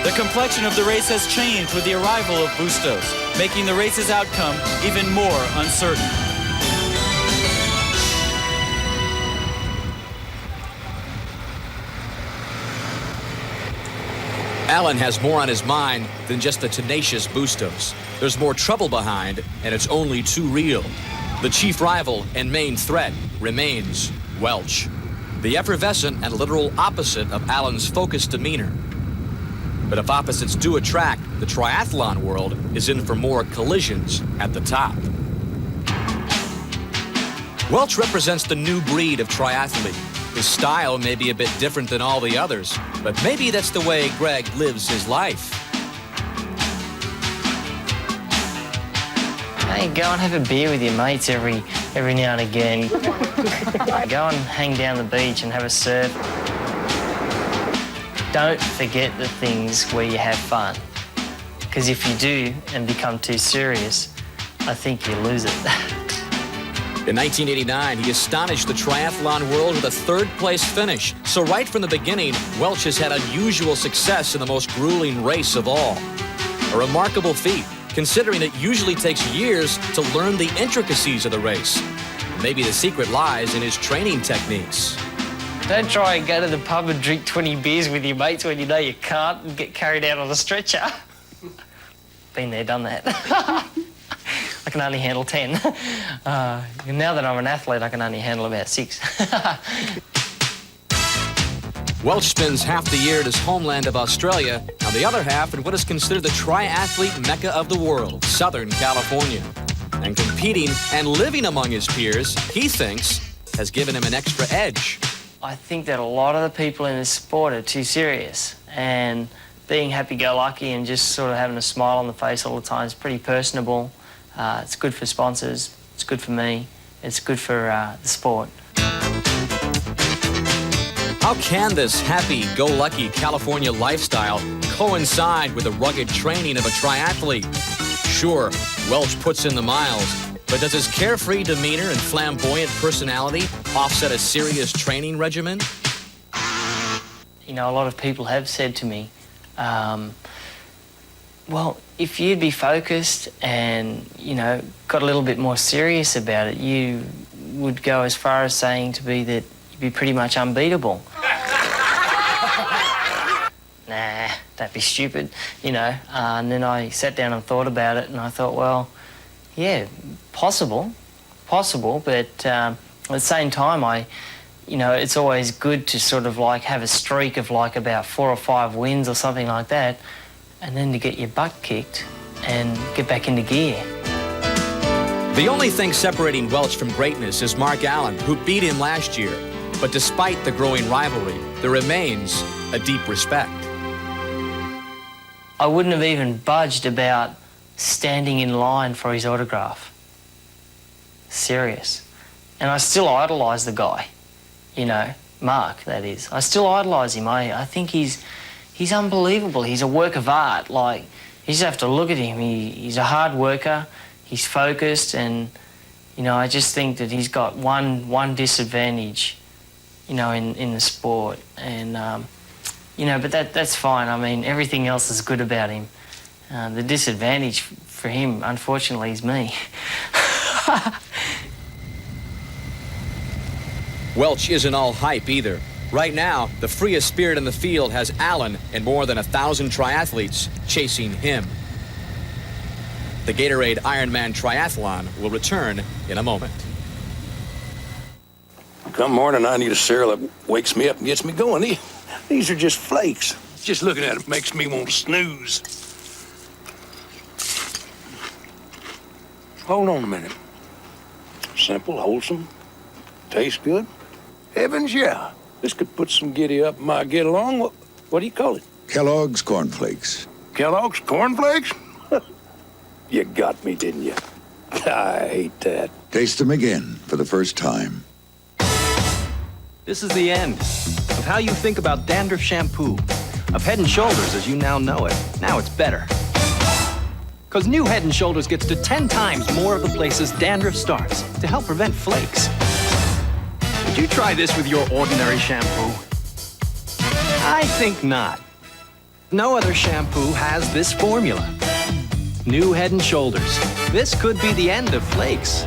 Speaker 12: The complexion of the race has changed with the arrival of Bustos, making the race's outcome even more uncertain.
Speaker 1: Allen has more on his mind than just the tenacious Bustos. There's more trouble behind, and it's only too real. The chief rival and main threat remains Welch, the effervescent and literal opposite of Allen's focused demeanor. But if opposites do attract, the triathlon world is in for more collisions at the top. Welch represents the new breed of triathlete. His style may be a bit different than all the others, but maybe that's the way Greg lives his life.
Speaker 8: Hey, go and have a beer with your mates every now and again. Go and hang down the beach and have a surf. Don't forget the things where you have fun. Because if you do and become too serious, I think you lose it.
Speaker 1: In 1989, he astonished the triathlon world with a third-place finish. So right from the beginning, Welch has had unusual success in the most grueling race of all. A remarkable feat, considering it usually takes years to learn the intricacies of the race. Maybe the secret lies in his training techniques.
Speaker 8: Don't try and go to the pub and drink 20 beers with your mates when you know you can't and get carried out on a stretcher. Been there, done that. I can only handle 10. Now that I'm an athlete, I can only handle about 6.
Speaker 1: Welch spends half the year at his homeland of Australia, and the other half in what is considered the triathlete mecca of the world, Southern California. And competing and living among his peers, he thinks, has given him an extra edge.
Speaker 8: I think that a lot of the people in this sport are too serious, and being happy-go-lucky and just sort of having a smile on the face all the time is pretty personable. It's good for sponsors, it's good for me, it's good for the sport.
Speaker 1: How can this happy-go-lucky California lifestyle coincide with the rugged training of a triathlete? Sure, Welch puts in the miles, but does his carefree demeanor and flamboyant personality offset a serious training regimen?
Speaker 8: You know, a lot of people have said to me, well, if you'd be focused and, you know, got a little bit more serious about it, you would go as far as saying to me that you'd be pretty much unbeatable. Nah, that'd be stupid, you know. And then I sat down and thought about it, and I thought, well, yeah, possible, but at the same time, you know, it's always good to sort of like have a streak of like about 4 or 5 wins or something like that, and then to get your butt kicked and get back into gear.
Speaker 1: The only thing separating Welch from greatness is Mark Allen, who beat him last year. But despite the growing rivalry, there remains a deep respect.
Speaker 8: I wouldn't have even budged about standing in line for his autograph. Serious. And I still idolise the guy, you know, Mark, that is. I still idolise him. I think he's unbelievable. He's a work of art. Like, you just have to look at him. He's a hard worker. He's focused, and, you know, I just think that he's got one disadvantage, you know, in the sport. And, you know, but that's fine. I mean, everything else is good about him. The disadvantage for him, unfortunately, is me.
Speaker 1: Welch isn't all hype either. Right now, the freest spirit in the field has Allen and more than 1,000 triathletes chasing him. The Gatorade Ironman Triathlon will return in a moment.
Speaker 10: Come morning, I need a cereal that wakes me up and gets me going. These are just flakes. Just looking at it makes me want to snooze. Hold on a minute. Simple, wholesome, tastes good. Heavens, yeah. This could put some giddy up in my get along. What do you call it?
Speaker 11: Kellogg's Corn Flakes.
Speaker 10: Kellogg's Corn Flakes? You got me, didn't you? I hate that.
Speaker 11: Taste them again for the first time.
Speaker 13: This is the end of how you think about dandruff shampoo. Of Head & Shoulders as you now know it. Now it's better. Because new Head & Shoulders gets to 10 times more of the places dandruff starts to help prevent flakes. Would you try this with your ordinary shampoo? I think not. No other shampoo has this formula. New Head & Shoulders. This could be the end of flakes.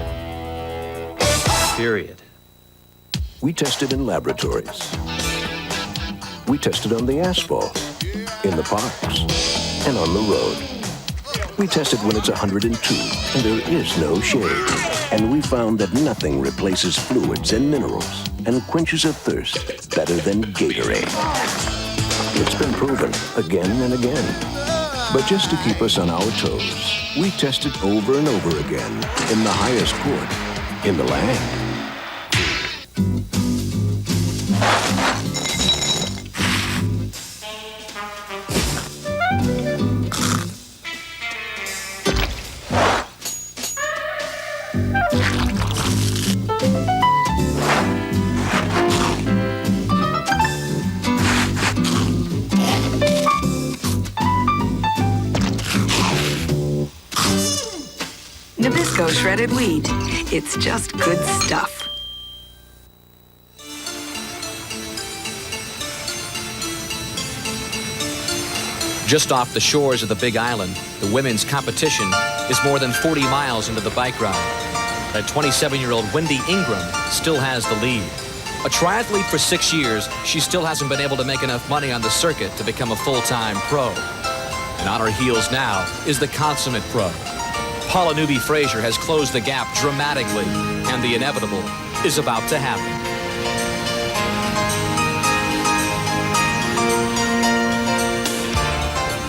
Speaker 13: Period.
Speaker 6: We tested in laboratories. We tested on the asphalt, in the parks, and on the road. We tested when it's 102 and there is no shade. And we found that nothing replaces fluids and minerals and quenches a thirst better than Gatorade. It's been proven again and again. But just to keep us on our toes, we tested over and over again in the highest court in the land.
Speaker 14: Nabisco shredded wheat. It's just good stuff.
Speaker 1: Just off the shores of the Big Island, the women's competition is more than 40 miles into the bike route. That 27-year-old Wendy Ingram still has the lead. A triathlete for 6 years, she still hasn't been able to make enough money on the circuit to become a full-time pro. And on her heels now is the consummate pro. Paula Newby-Fraser has closed the gap dramatically, and the inevitable is about to happen.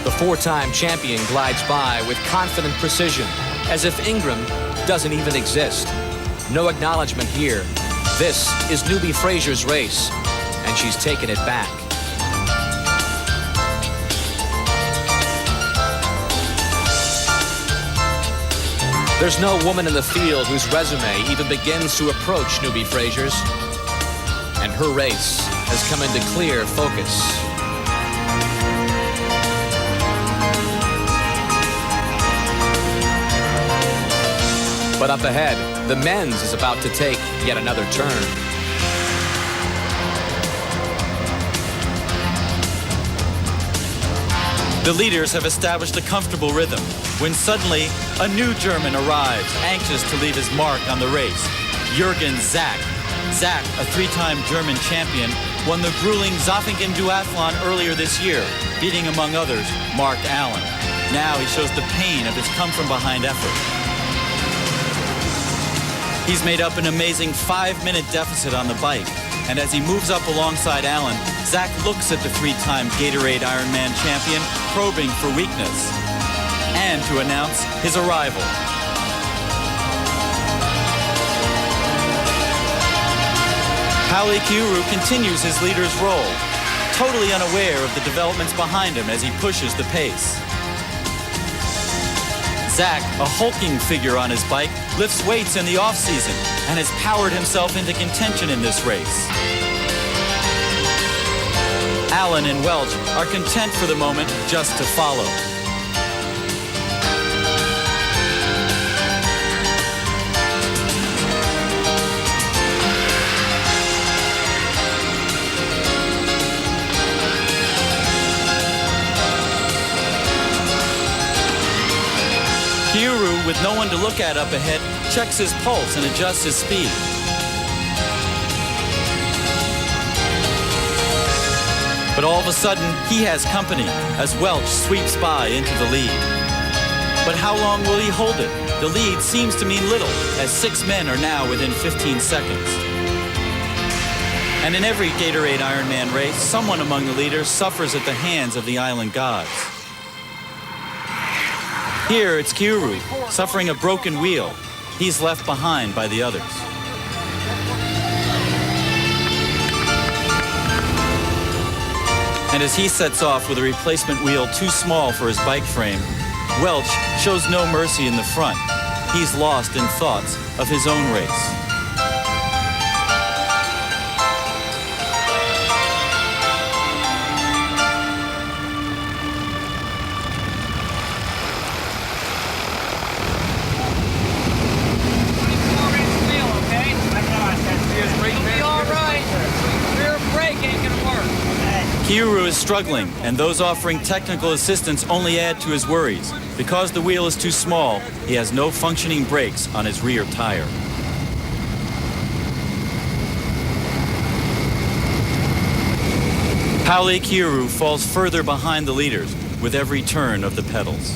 Speaker 1: The four-time champion glides by with confident precision, as if Ingram doesn't even exist. No acknowledgement here. This is Newby-Fraser's race, and she's taken it back. There's no woman in the field whose resume even begins to approach Newby-Fraser's, and her race has come into clear focus. But up ahead, the men's is about to take yet another turn.
Speaker 12: The leaders have established a comfortable rhythm when suddenly a new German arrives, anxious to leave his mark on the race. Jürgen Zach Zach, a 3-time German champion, won the grueling Zofingen Duathlon earlier this year, beating, among others, Mark Allen. Now he shows the pain of his come-from-behind effort. He's made up an amazing 5-minute deficit on the bike, and as he moves up alongside Allen, Zach looks at the 3-time Gatorade Ironman champion, probing for weakness, and to announce his arrival. Pauli Kiuru continues his leader's role, totally unaware of the developments behind him as he pushes the pace. Zach, a hulking figure on his bike, lifts weights in the off-season and has powered himself into contention in this race. Allen and Welch are content for the moment just to follow. Kiuru, with no one to look at up ahead, checks his pulse and adjusts his speed. But all of a sudden, he has company as Welch sweeps by into the lead. But how long will he hold it? The lead seems to mean little, as 6 men are now within 15 seconds. And in every Gatorade Ironman race, someone among the leaders suffers at the hands of the island gods. Here, it's Kiuru, suffering a broken wheel. He's left behind by the others. And as he sets off with a replacement wheel too small for his bike frame, Welch shows no mercy in the front. He's lost in thoughts of his own race. Kiuru is struggling, and those offering technical assistance only add to his worries. Because the wheel is too small, he has no functioning brakes on his rear tire. Pauli Kiuru falls further behind the leaders with every turn of the pedals.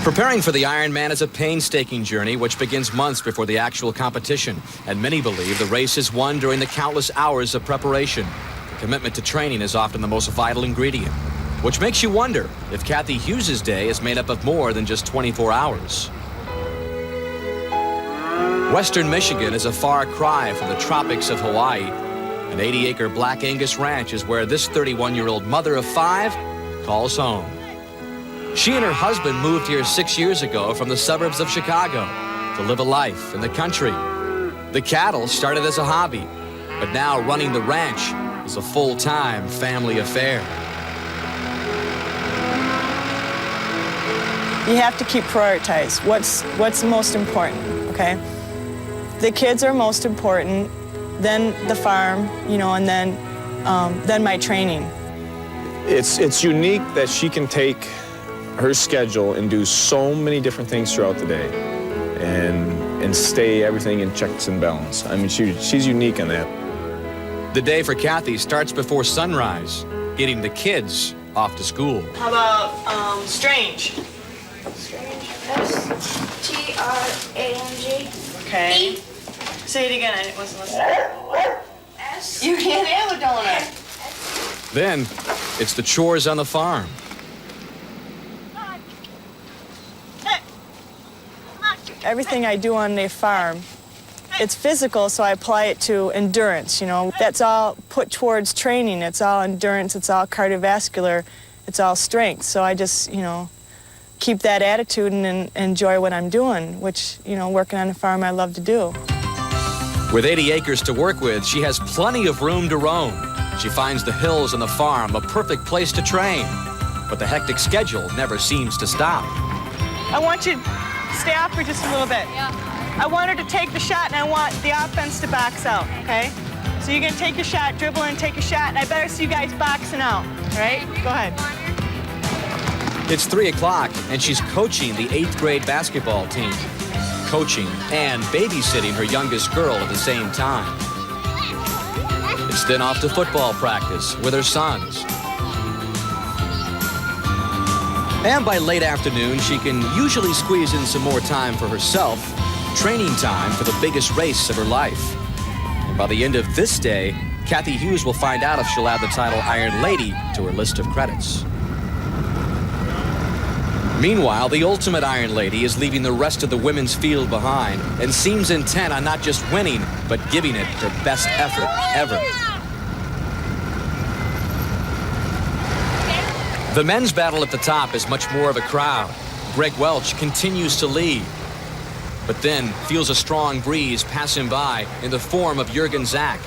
Speaker 1: Preparing for the Ironman is a painstaking journey which begins months before the actual competition, and many believe the race is won during the countless hours of preparation. The commitment to training is often the most vital ingredient, which makes you wonder if Kathy Hughes' day is made up of more than just 24 hours. Western Michigan is a far cry from the tropics of Hawaii. An 80-acre Black Angus ranch is where this 31-year-old mother of 5 calls home. She and her husband moved here 6 years ago from the suburbs of Chicago to live a life in the country. The cattle started as a hobby, but now running the ranch is a full-time family affair.
Speaker 2: You have to keep prioritize. What's most important, okay? The kids are most important, then the farm, and then my training.
Speaker 3: It's unique that she can take her schedule and do so many different things throughout the day and stay everything in checks and balance. I mean, she's unique in that.
Speaker 1: The day for Kathy starts before sunrise, getting the kids off to school.
Speaker 2: How about Strange?
Speaker 16: Strange. S-T-R-A-N-G.
Speaker 2: Okay. Say it again, I wasn't listening.
Speaker 16: S.
Speaker 2: You can't have a donut.
Speaker 1: Then, it's the chores on the farm.
Speaker 2: Everything I do on a farm, it's physical, so I apply it to endurance, That's all put towards training. It's all endurance, it's all cardiovascular, it's all strength. So I just, keep that attitude and enjoy what I'm doing, which, working on a farm I love to do.
Speaker 1: With 80 acres to work with, she has plenty of room to roam. She finds the hills and the farm a perfect place to train. But the hectic schedule never seems to stop.
Speaker 2: I want you to stay out for just a little bit. Yeah. I want her to take the shot, and I want the offense to box out, okay? So you're going to take your shot, dribble in, take a shot, and I better see you guys boxing out, all right? Go ahead.
Speaker 1: It's 3 o'clock, and she's coaching the 8th grade basketball team. Coaching and babysitting her youngest girl at the same time. It's then off to football practice with her sons. And by late afternoon, she can usually squeeze in some more time for herself, training time for the biggest race of her life. And by the end of this day, Kathy Hughes will find out if she'll add the title Iron Lady to her list of credits. Meanwhile, the ultimate Iron Lady is leaving the rest of the women's field behind and seems intent on not just winning, but giving it her best effort ever. The men's battle at the top is much more of a crowd. Greg Welch continues to lead, but then feels a strong breeze pass him by in the form of Jürgen Zach,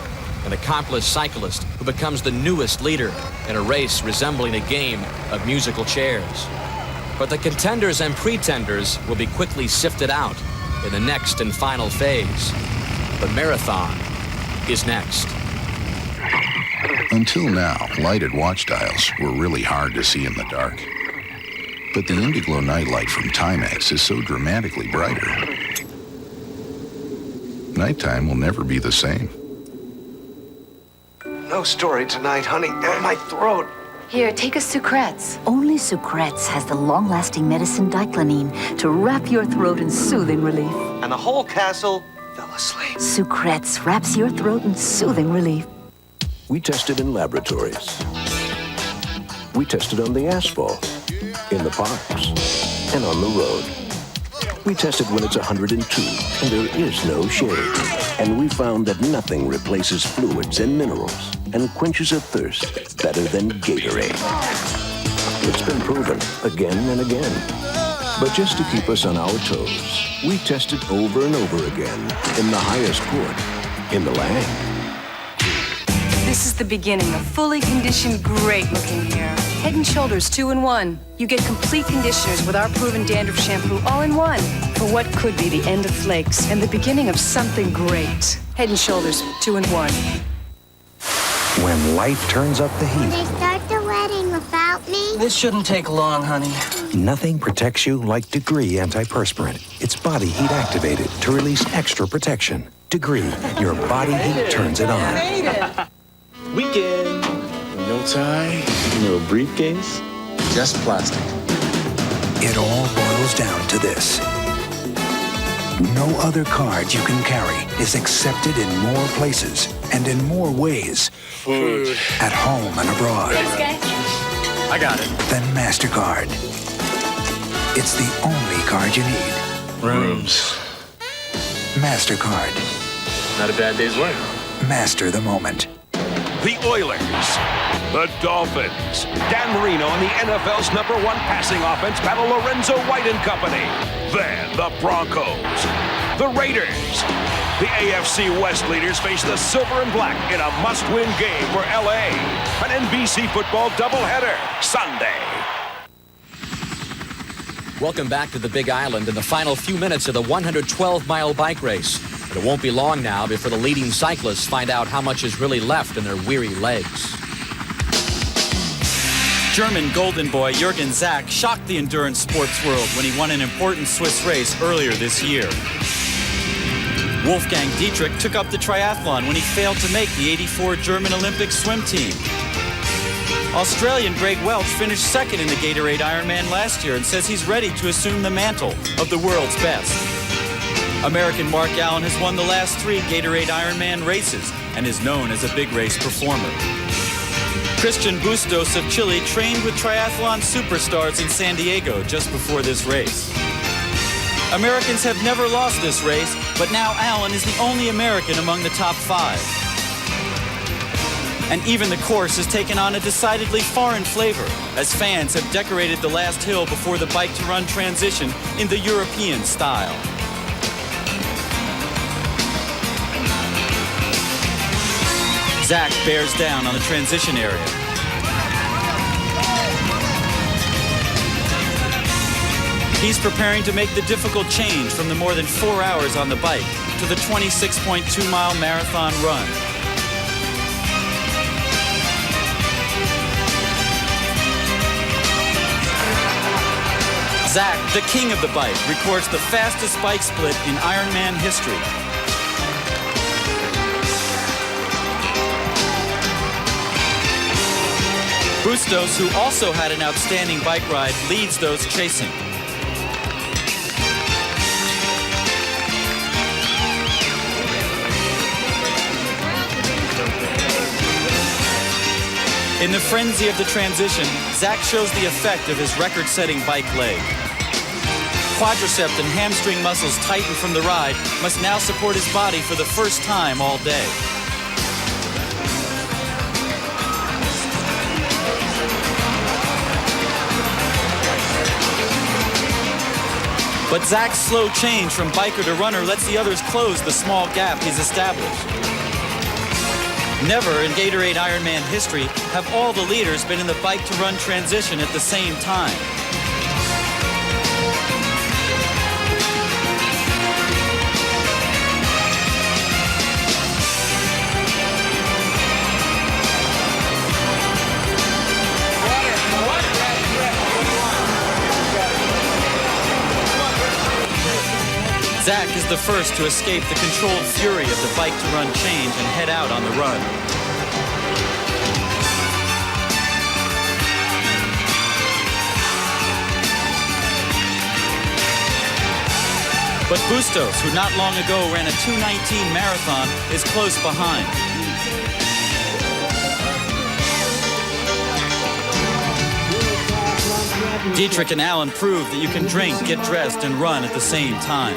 Speaker 1: an accomplished cyclist who becomes the newest leader in a race resembling a game of musical chairs. But the contenders and pretenders will be quickly sifted out in the next and final phase. The marathon is next.
Speaker 4: Until now, lighted watch dials were really hard to see in the dark. But the Indiglo nightlight from Timex is so dramatically brighter. Nighttime will never be the same.
Speaker 5: No story tonight, honey. My throat.
Speaker 15: Here, take a Sucrets. Only Sucrets has the long-lasting medicine diclonine to wrap your throat in soothing relief.
Speaker 5: And the whole castle fell asleep.
Speaker 15: Sucrets wraps your throat in soothing relief.
Speaker 6: We tested in laboratories. We tested on the asphalt, in the parks, and on the road. We tested when it's 102 and there is no shade. And we found that nothing replaces fluids and minerals and quenches a thirst better than Gatorade. It's been proven again and again. But just to keep us on our toes, we tested over and over again in the highest court in the land.
Speaker 17: This is the beginning of fully conditioned, great-looking hair. Head & Shoulders 2-in-1. You get complete conditioners with our proven dandruff shampoo all in one. For what could be the end of flakes and the beginning of something great. Head & Shoulders 2-in-1.
Speaker 24: When life turns up the
Speaker 18: Can
Speaker 24: heat,
Speaker 18: they start the wedding without me?
Speaker 8: This shouldn't take long, honey.
Speaker 24: nothing protects you like Degree antiperspirant. It's body heat activated to release extra protection. Degree, your body heat turns it on.
Speaker 3: Weekend. No tie, no briefcase, just plastic.
Speaker 20: It all boils down to this. No other card you can carry is accepted in more places and in more ways.
Speaker 3: Food.
Speaker 20: At home and abroad.
Speaker 3: I got it.
Speaker 20: Than MasterCard. It's the only card you need.
Speaker 3: Rooms.
Speaker 20: MasterCard.
Speaker 3: Not a bad day's work.
Speaker 20: Master the moment.
Speaker 10: The Oilers, the Dolphins, Dan Marino and the NFL's #1 passing offense battle Lorenzo White and company. Then the Broncos, the Raiders. The AFC West leaders face the Silver and Black in a must-win game for LA. An NBC football doubleheader Sunday.
Speaker 1: Welcome back to the Big Island in the final few minutes of the 112-mile bike race. But it won't be long now before the leading cyclists find out how much is really left in their weary legs.
Speaker 12: German golden boy Jürgen Zach shocked the endurance sports world when he won an important Swiss race earlier this year. Wolfgang Dietrich took up the triathlon when he failed to make the '84 German Olympic swim team. Australian Greg Welch finished second in the Gatorade Ironman last year and says he's ready to assume the mantle of the world's best. American Mark Allen has won the last 3 Gatorade Ironman races and is known as a big race performer. Christian Bustos of Chile trained with triathlon superstars in San Diego just before this race. Americans have never lost this race, but now Allen is the only American among the top 5. And even the course has taken on a decidedly foreign flavor, as fans have decorated the last hill before the bike-to-run transition in the European style. Zach bears down on the transition area. He's preparing to make the difficult change from the more than 4 hours on the bike to the 26.2-mile marathon run. Zach, the king of the bike, records the fastest bike split in Ironman history. Bustos, who also had an outstanding bike ride, leads those chasing. In the frenzy of the transition, Zach shows the effect of his record-setting bike leg. Quadricep and hamstring muscles tightened from the ride must now support his body for the first time all day. But Zach's slow change from biker to runner lets the others close the small gap he's established. Never in Gatorade Ironman history have all the leaders been in the bike-to-run transition at the same time. Zach is the first to escape the controlled fury of the bike-to-run change and head out on the run. But Bustos, who not long ago ran a 2:19 marathon, is close behind. Dietrich and Allen proved that you can drink, get dressed, and run at the same time.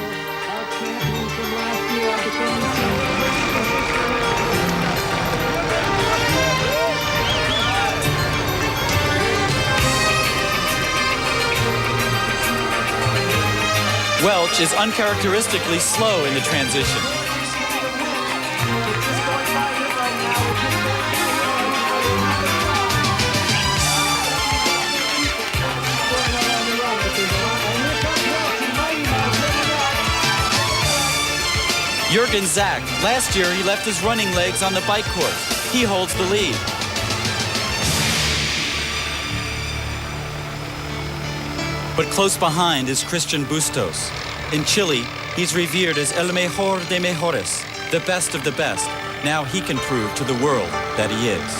Speaker 12: Welch is uncharacteristically slow in the transition. Jürgen Zach. Last year, he left his running legs on the bike course. He holds the lead. But close behind is Christian Bustos. In Chile, he's revered as el mejor de mejores, the best of the best. Now he can prove to the world that he is.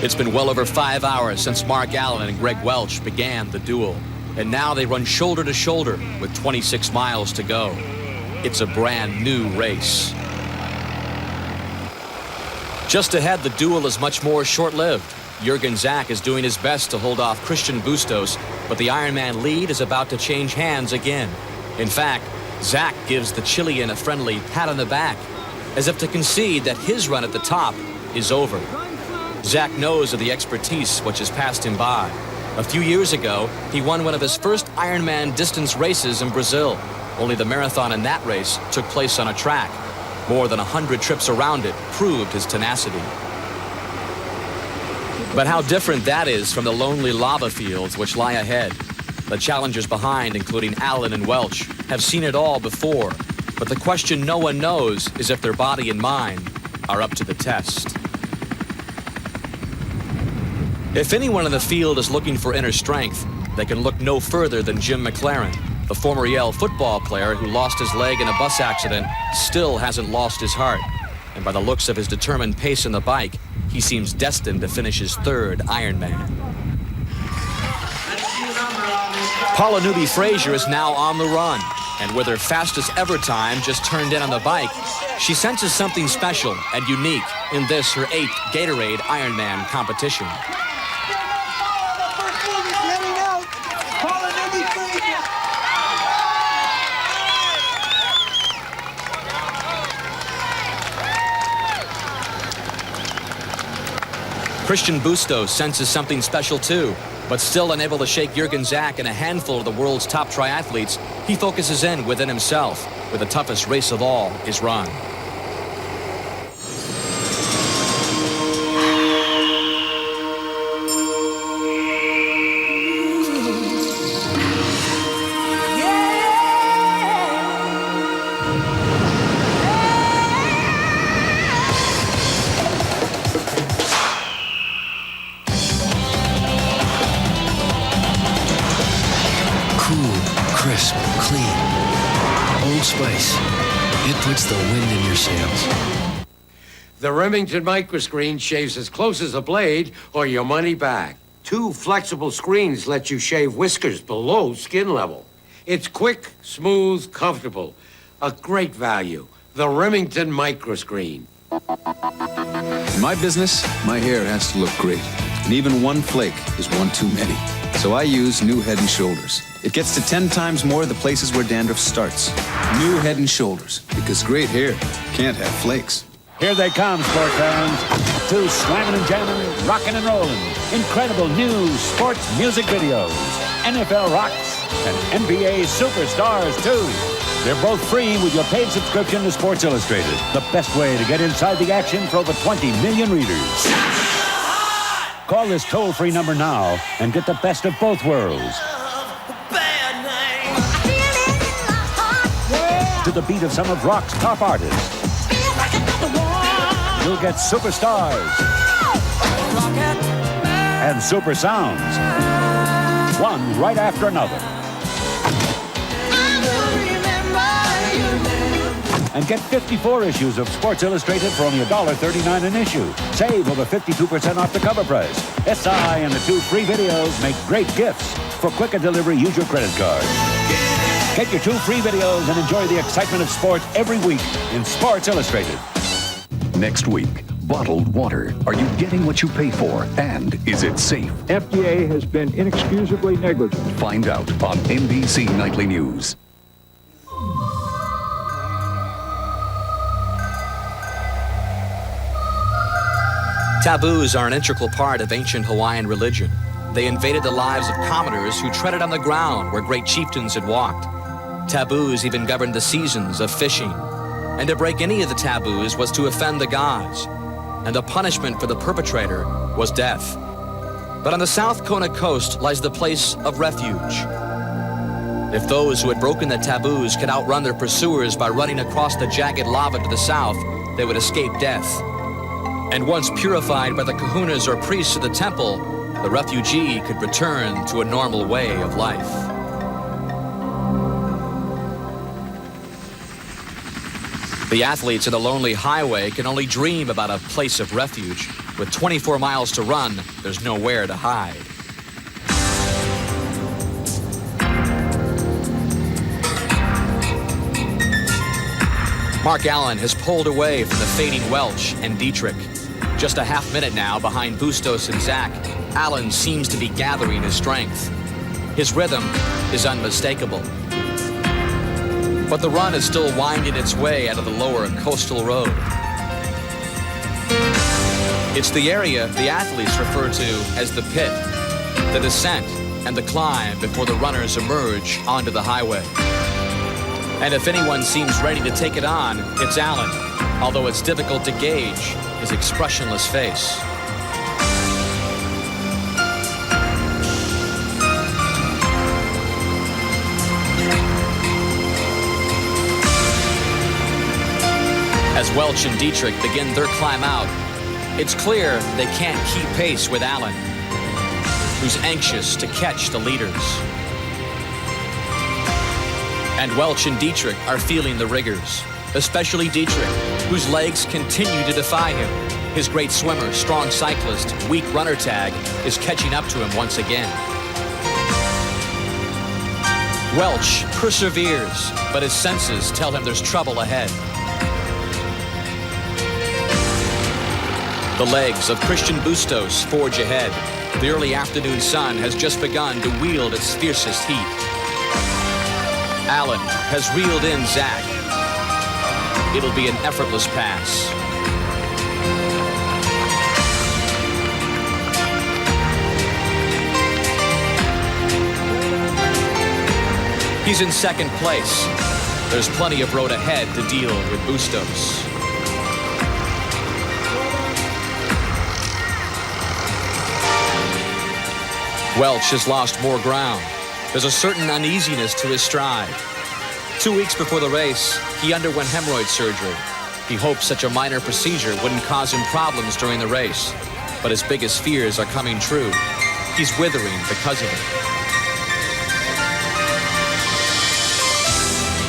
Speaker 1: It's been well over 5 hours since Mark Allen and Greg Welch began the duel. And now they run shoulder to shoulder with 26 miles to go. It's a brand new race. Just ahead, the duel is much more short-lived. Jürgen Zach is doing his best to hold off Christian Bustos, but the Ironman lead is about to change hands again. In fact, Zach gives the Chilean a friendly pat on the back, as if to concede that his run at the top is over. Zach knows of the expertise which has passed him by. A few years ago, he won one of his first Ironman distance races in Brazil. Only the marathon in that race took place on a track. More than 100 trips around it proved his tenacity. But how different that is from the lonely lava fields which lie ahead. The challengers behind, including Allen and Welch, have seen it all before. But the question no one knows is if their body and mind are up to the test. If anyone in the field is looking for inner strength, they can look no further than Jim McLaren. The former Yale football player who lost his leg in a bus accident still hasn't lost his heart. And by the looks of his determined pace on the bike, he seems destined to finish his third Ironman. Paula Newby-Fraser is now on the run. And with her fastest ever time just turned in on the bike, she senses something special and unique in this, her 8th Gatorade Ironman competition. Christian Bustos senses something special too, but still unable to shake Jürgen Zach and a handful of the world's top triathletes, he focuses in within himself, where the toughest race of all is run.
Speaker 7: It puts the wind in your sails.
Speaker 9: The Remington microscreen shaves as close as a blade or your money back. 2 flexible screens let you shave whiskers below skin level. It's quick, smooth, comfortable. A great value. The Remington microscreen.
Speaker 21: In my business, my hair has to look great. And even one flake is one too many. So I use new Head & Shoulders. It gets to 10 times more of the places where dandruff starts. New Head & Shoulders, because great hair can't have flakes.
Speaker 22: Here they come, sport fans. 2 slamming and jamming, rocking and rolling. Incredible new sports music videos. NFL Rocks and NBA Superstars, too. They're both free with your paid subscription to Sports Illustrated. The best way to get inside the action for over 20 million readers. Call this toll-free number now and get the best of both worlds. To the beat of some of rock's top artists. You'll get superstars and super sounds, one right after another. And get 54 issues of Sports Illustrated for only $1.39 an issue. Save over 52% off the cover price. SI and the 2 free videos make great gifts. For quicker delivery, use your credit card. Get your 2 free videos and enjoy the excitement of sports every week in Sports Illustrated.
Speaker 24: Next week, bottled water. Are you getting what you pay for? And is it safe?
Speaker 23: FDA has been inexcusably negligent.
Speaker 24: Find out on NBC Nightly News.
Speaker 1: Taboos are an integral part of ancient Hawaiian religion. They invaded the lives of commoners who treaded on the ground where great chieftains had walked. Taboos even governed the seasons of fishing. And to break any of the taboos was to offend the gods. And the punishment for the perpetrator was death. But on the South Kona coast lies the place of refuge. If those who had broken the taboos could outrun their pursuers by running across the jagged lava to the south, they would escape death. And once purified by the kahunas or priests of the temple, the refugee could return to a normal way of life. The athletes of the lonely highway can only dream about a place of refuge. With 24 miles to run, there's nowhere to hide. Mark Allen has pulled away from the fading Welch and Dietrich. Just a half minute now behind Bustos and Zach, Allen seems to be gathering his strength. His rhythm is unmistakable. But the run is still winding its way out of the lower coastal road. It's the area the athletes refer to as the pit, the descent and the climb before the runners emerge onto the highway. And if anyone seems ready to take it on, it's Allen, although it's difficult to gauge his expressionless face. As Welch and Dietrich begin their climb out, it's clear they can't keep pace with Allen, who's anxious to catch the leaders. And Welch and Dietrich are feeling the rigors, especially Dietrich, whose legs continue to defy him. His great swimmer, strong cyclist, weak runner tag is catching up to him once again. Welch perseveres, but his senses tell him there's trouble ahead. The legs of Christian Bustos forge ahead. The early afternoon sun has just begun to wield its fiercest heat. Allen has reeled in Zach. It'll be an effortless pass. He's in second place. There's plenty of road ahead to deal with Bustos. Welch has lost more ground. There's a certain uneasiness to his stride. 2 weeks before the race, he underwent hemorrhoid surgery. He hoped such a minor procedure wouldn't cause him problems during the race, but his biggest fears are coming true. He's withering because of it.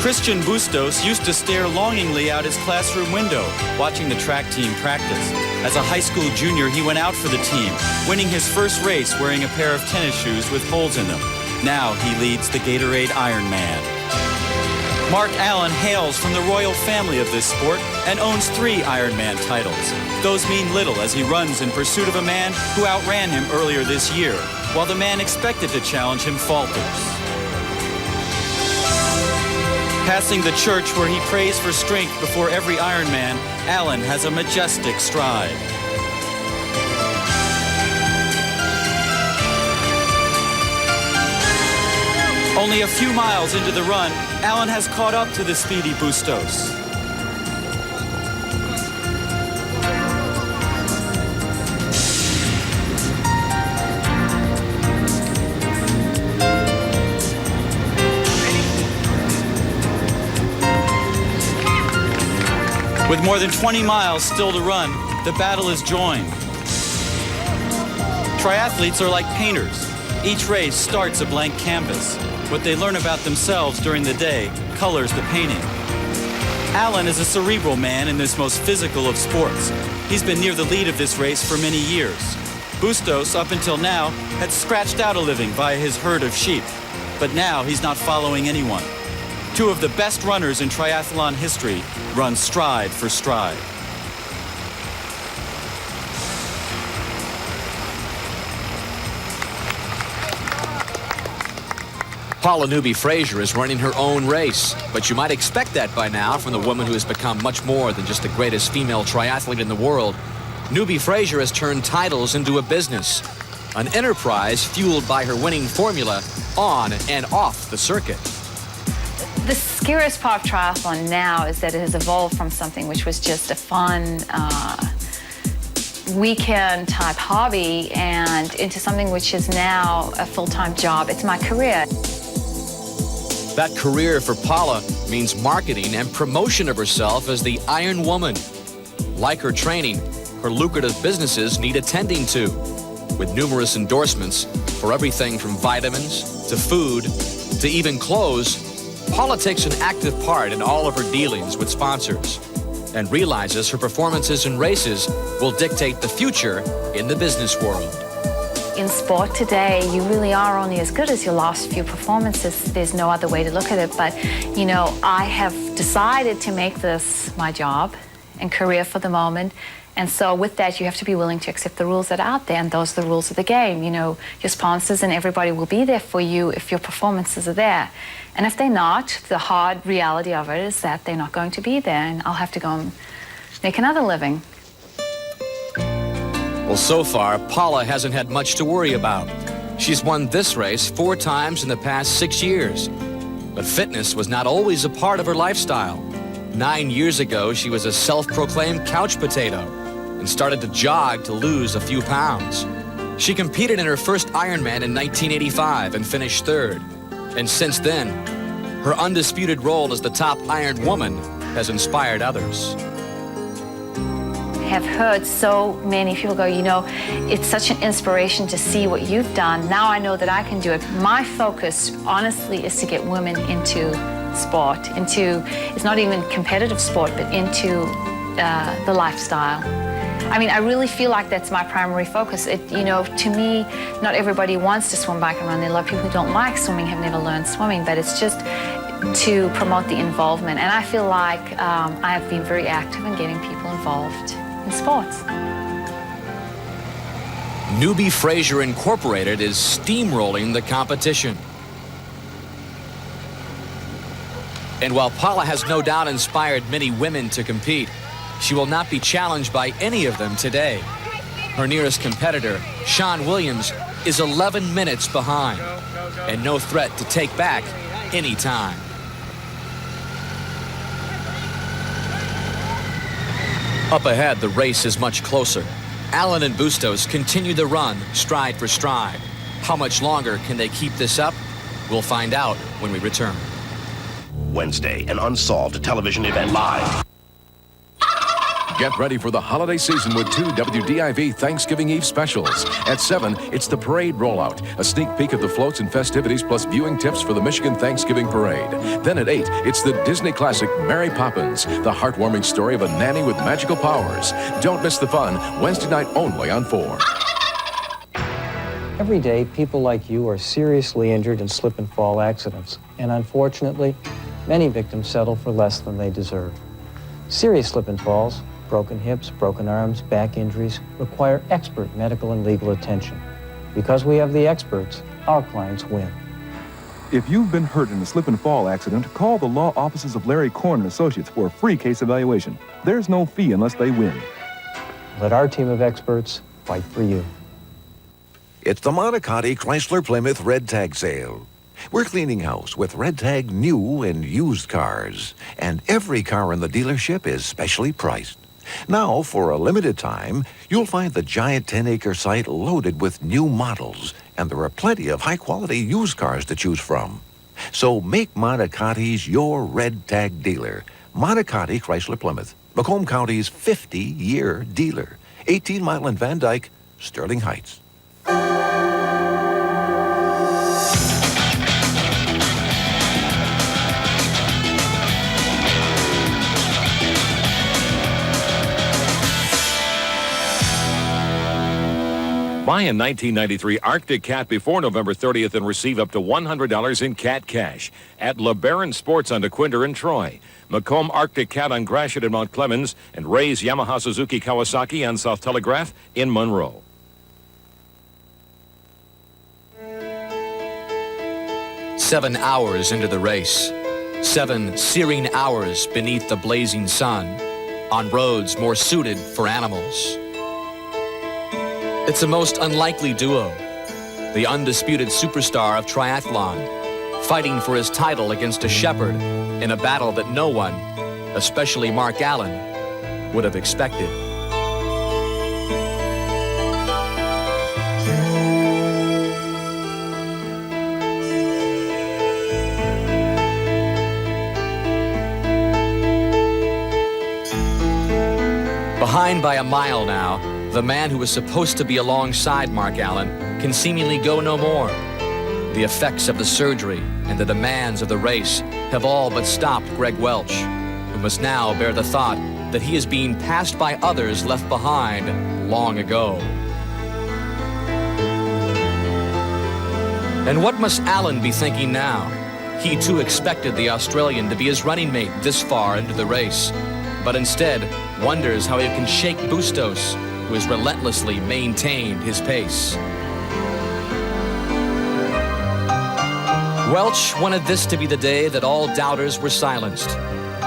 Speaker 12: Christian Bustos used to stare longingly out his classroom window, watching the track team practice. As a high school junior, he went out for the team, winning his first race wearing a pair of tennis shoes with holes in them. Now he leads the Gatorade Ironman. Mark Allen hails from the royal family of this sport and owns 3 Ironman titles. Those mean little as he runs in pursuit of a man who outran him earlier this year, while the man expected to challenge him falters. Passing the church where he prays for strength before every Ironman, Allen has a majestic stride. Only a few miles into the run, Allen has caught up to the speedy Bustos. With more than 20 miles still to run, the battle is joined. Triathletes are like painters. Each race starts a blank canvas. What they learn about themselves during the day colors the painting. Allen is a cerebral man in this most physical of sports. He's been near the lead of this race for many years. Bustos, up until now, had scratched out a living via his herd of sheep. But now he's not following anyone. 2 of the best runners in triathlon history run stride for stride.
Speaker 1: Paula Newby-Fraser is running her own race, but you might expect that by now from the woman who has become much more than just the greatest female triathlete in the world. Newby-Fraser has turned titles into a business, an enterprise fueled by her winning formula on and off the circuit.
Speaker 11: The scariest part of triathlon now is that it has evolved from something which was just a fun weekend type hobby and into something which is now a full-time job. It's my career.
Speaker 1: That career for Paula means marketing and promotion of herself as the Iron Woman. Like her training, her lucrative businesses need attending to, with numerous endorsements for everything from vitamins to food to even clothes. Paula takes an active part in all of her dealings with sponsors and realizes her performances in races will dictate the future in the business world.
Speaker 11: In sport today, you really are only as good as your last few performances. There's no other way to look at it. But, you know, I have decided to make this my job and career for the moment. And so with that, you have to be willing to accept the rules that are out there, and those are the rules of the game. You know, your sponsors and everybody will be there for you if your performances are there. And if they're not, the hard reality of it is that they're not going to be there, and I'll have to go and make another living.
Speaker 1: Well, so far, Paula hasn't had much to worry about. She's won this race 4 times in the past 6 years. But fitness was not always a part of her lifestyle. 9 years ago, she was a self-proclaimed couch potato and started to jog to lose a few pounds. She competed in her first Ironman in 1985 and finished 3rd. And since then, her undisputed role as the top Iron Woman has inspired others.
Speaker 11: Have heard so many people go, you know, it's such an inspiration to see what you've done. Now I know that I can do it. My focus, honestly, is to get women into sport, it's not even competitive sport, but into the lifestyle. I mean, I really feel like that's my primary focus. You know, to me, not everybody wants to swim, bike, and run. There are a lot of people who don't like swimming, have never learned swimming, but it's just to promote the involvement. And I feel like I have been very active in getting people involved in sports.
Speaker 1: Newby-Fraser Incorporated is steamrolling the competition. And while Paula has no doubt inspired many women to compete, she will not be challenged by any of them today. Her nearest competitor, Sean Williams, is 11 minutes behind and no threat to take back any time. Up ahead, the race is much closer. Allen and Bustos continue the run, stride for stride. How much longer can they keep this up? We'll find out when we return.
Speaker 13: Wednesday, an unsolved television event live. Get ready for the holiday season with 2 WDIV Thanksgiving Eve specials. At 7, it's the parade rollout, a sneak peek at the floats and festivities plus viewing tips for the Michigan Thanksgiving Parade. Then at 8, it's the Disney classic Mary Poppins, the heartwarming story of a nanny with magical powers. Don't miss the fun, Wednesday night only on 4.
Speaker 14: Every day, people like you are seriously injured in slip and fall accidents. And unfortunately, many victims settle for less than they deserve. Serious slip and falls, broken hips, broken arms, back injuries require expert medical and legal attention. Because we have the experts, our clients win.
Speaker 16: If you've been hurt in a slip and fall accident, call the law offices of Larry Korn and Associates for a free case evaluation. There's no fee unless they win.
Speaker 14: Let our team of experts fight for you.
Speaker 19: It's the Monocotti Chrysler Plymouth Red Tag Sale. We're cleaning house with Red Tag new and used cars. And every car in the dealership is specially priced. Now, for a limited time, you'll find the giant 10-acre site loaded with new models. And there are plenty of high-quality used cars to choose from. So make Monicotti's your Red Tag dealer. Monocotti Chrysler Plymouth, Macomb County's 50-year dealer. 18 Mile and Van Dyke, Sterling Heights.
Speaker 10: Buy a 1993 Arctic Cat before November 30th and receive up to $100 in cat cash at LeBaron Sports on DeQuinder and Troy. Macomb Arctic Cat on Gratiot and Mount Clemens, and Ray's Yamaha Suzuki Kawasaki on South Telegraph in Monroe.
Speaker 1: "7 hours into the race. 7 searing hours beneath the blazing sun, on roads more suited for animals. It's a most unlikely duo. The undisputed superstar of triathlon, fighting for his title against a shepherd in a battle that no one, especially Mark Allen, would have expected. Behind by a mile now, the man who was supposed to be alongside Mark Allen can seemingly go no more. The effects of the surgery and the demands of the race have all but stopped Greg Welch, who must now bear the thought that he is being passed by others left behind long ago. And what must Allen be thinking now? He too expected the Australian to be his running mate this far into the race, but instead wonders how he can shake Bustos, who has relentlessly maintained his pace. Welch wanted this to be the day that all doubters were silenced.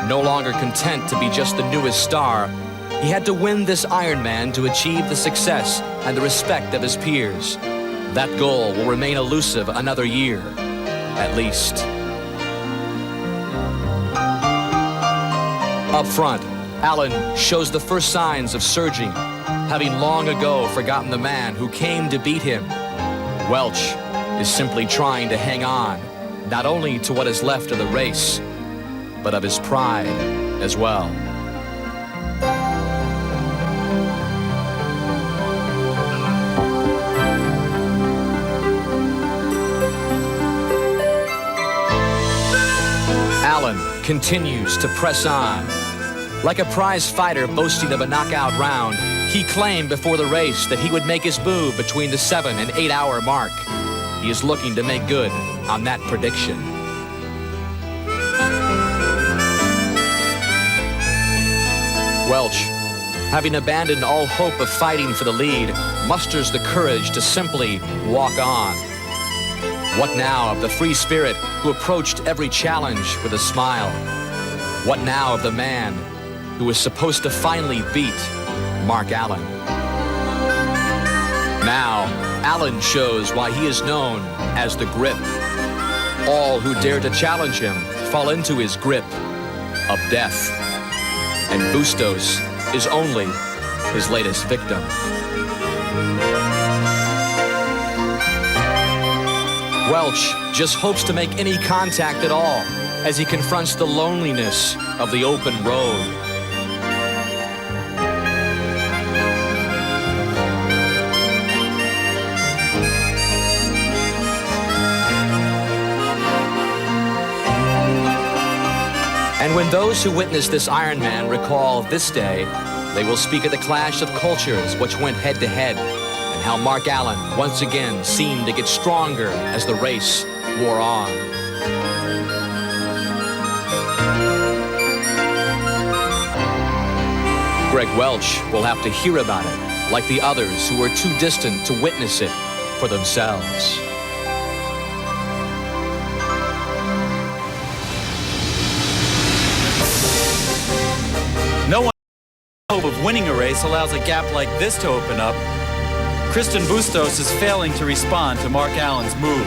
Speaker 1: No longer content to be just the newest star, he had to win this Ironman to achieve the success and the respect of his peers. That goal will remain elusive another year, at least. Up front, Allen shows the first signs of surging, having long ago forgotten the man who came to beat him. Welch is simply trying to hang on, not only to what is left of the race, but of his pride as well. Allen continues to press on. Like a prize fighter boasting of a knockout round, he claimed before the race that he would make his move between the 7 and 8 hour mark. He is looking to make good on that prediction. Welch, having abandoned all hope of fighting for the lead, musters the courage to simply walk on. What now of the free spirit who approached every challenge with a smile? What now of the man who was supposed to finally beat Mark Allen? Now, Allen shows why he is known as the Grip. All who dare to challenge him fall into his grip of death. And Bustos is only his latest victim. Welch just hopes to make any contact at all as he confronts the loneliness of the open road. And when those who witnessed this Ironman recall this day, they will speak of the clash of cultures which went head-to-head, and how Mark Allen once again seemed to get stronger as the race wore on. Greg Welch will have to hear about it, like the others who were too distant to witness it for themselves.
Speaker 12: No one hope of winning a race allows a gap like this to open up. Kristen Bustos is failing to respond to Mark Allen's move.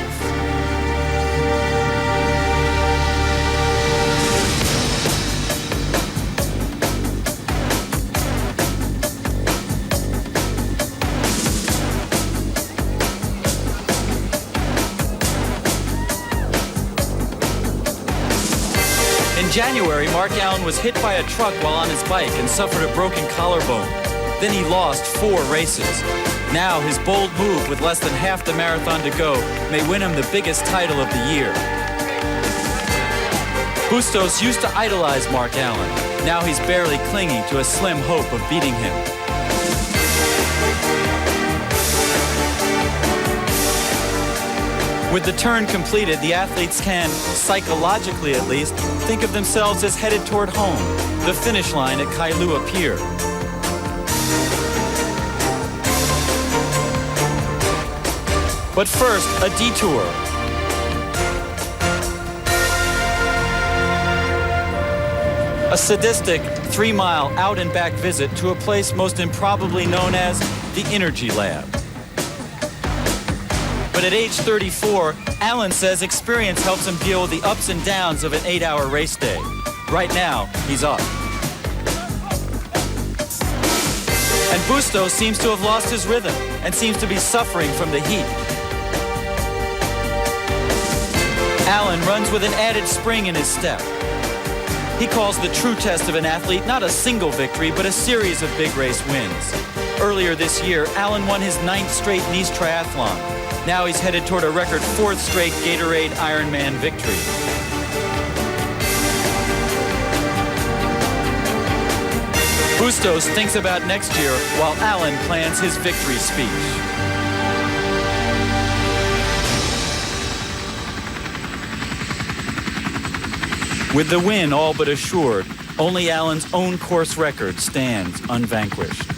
Speaker 12: In January, Mark Allen was hit by a truck while on his bike and suffered a broken collarbone. Then he lost 4 races. Now his bold move with less than half the marathon to go may win him the biggest title of the year. Bustos used to idolize Mark Allen. Now he's barely clinging to a slim hope of beating him. With the turn completed, the athletes can, psychologically at least, think of themselves as headed toward home, the finish line at Kailua Pier. But first, a detour. A sadistic 3-mile out-and-back visit to a place most improbably known as the Energy Lab. But at age 34, Allen says experience helps him deal with the ups and downs of an 8-hour race day. Right now, he's up. And Bustos seems to have lost his rhythm and seems to be suffering from the heat. Allen runs with an added spring in his step. He calls the true test of an athlete not a single victory, but a series of big race wins. Earlier this year, Allen won his 9th straight Nice Triathlon. Now he's headed toward a record 4th straight Gatorade Ironman victory. Bustos thinks about next year while Allen plans his victory speech. With the win all but assured, only Allen's own course record stands unvanquished.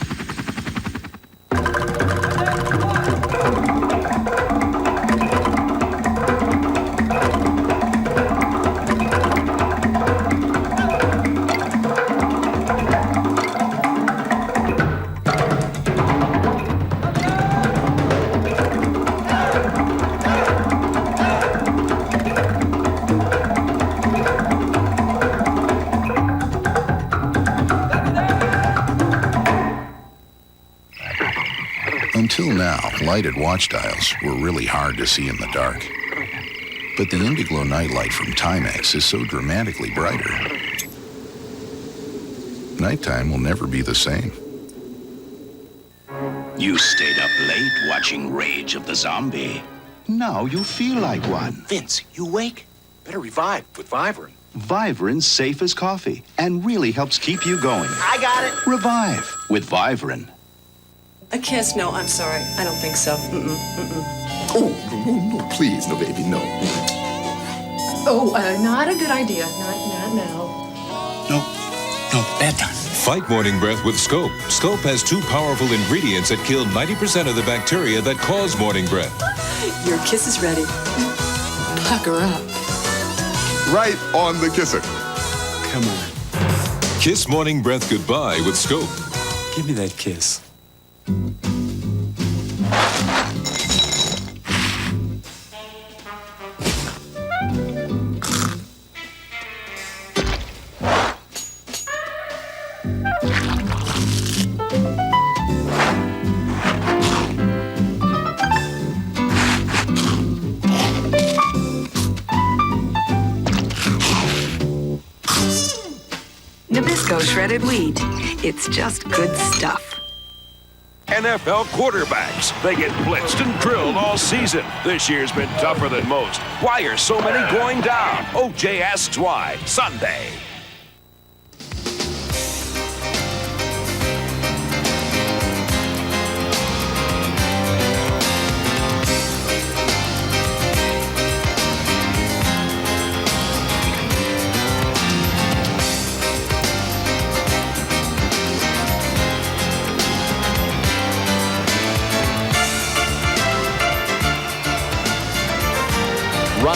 Speaker 2: Until now, lighted watch dials were really hard to see in the dark. But the Indiglo nightlight from Timex is so dramatically brighter. Nighttime will never be the same.
Speaker 4: You stayed up late watching Rage of the Zombie. Now you feel like one.
Speaker 5: Vince, you awake? Better revive with Vivarin.
Speaker 4: Vivarin's safe as coffee and really helps keep you going.
Speaker 5: I got it.
Speaker 4: Revive with Vivarin.
Speaker 17: A kiss? No, I'm sorry. I don't think so.
Speaker 2: Oh, no, please, no, baby, no.
Speaker 17: Oh, not a good idea. Not now.
Speaker 5: No, bedtime.
Speaker 15: Fight morning breath with Scope. Scope has 2 powerful ingredients that kill 90% of the bacteria that cause morning breath.
Speaker 17: Your kiss is ready. Pucker up.
Speaker 2: Right on the kisser.
Speaker 15: Come on. Kiss morning breath goodbye with Scope.
Speaker 7: Give me that kiss.
Speaker 17: Nabisco shredded wheat. It's just good stuff.
Speaker 10: NFL quarterbacks. They get blitzed and drilled all season. This year's been tougher than most. Why are so many going down? OJ asks why. Sunday.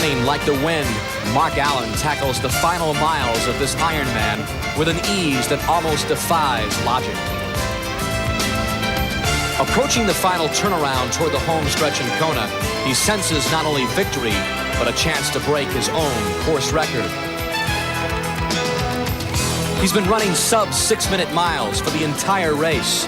Speaker 1: Running like the wind, Mark Allen tackles the final miles of this Ironman with an ease that almost defies logic. Approaching the final turnaround toward the home stretch in Kona, he senses not only victory, but a chance to break his own course record. He's been running sub 6-minute miles for the entire race.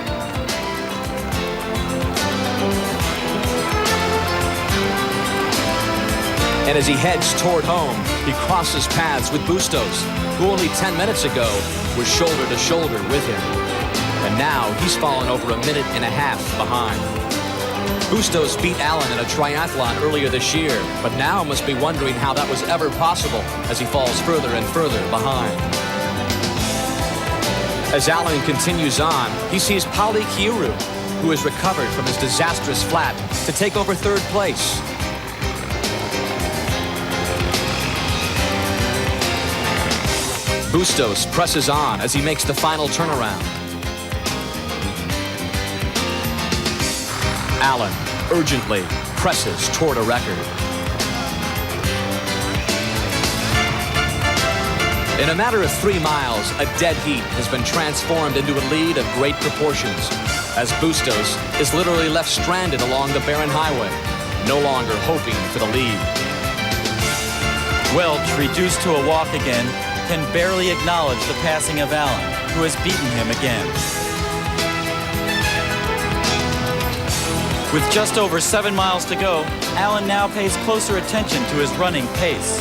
Speaker 1: And as he heads toward home, he crosses paths with Bustos, who only 10 minutes ago was shoulder to shoulder with him. And now he's fallen over a minute and a half behind. Bustos beat Allen in a triathlon earlier this year, but now must be wondering how that was ever possible as he falls further and further behind. As Allen continues on, he sees Pauli Kiuru, who has recovered from his disastrous flat, to take over third place. Bustos presses on as he makes the final turnaround. Allen urgently presses toward a record. In a matter of 3 miles, a dead heat has been transformed into a lead of great proportions, as Bustos is literally left stranded along the barren highway, no longer hoping for the lead.
Speaker 12: Welch, reduced to a walk again, can barely acknowledge the passing of Allen, who has beaten him again. With just over 7 miles to go, Allen now pays closer attention to his running pace.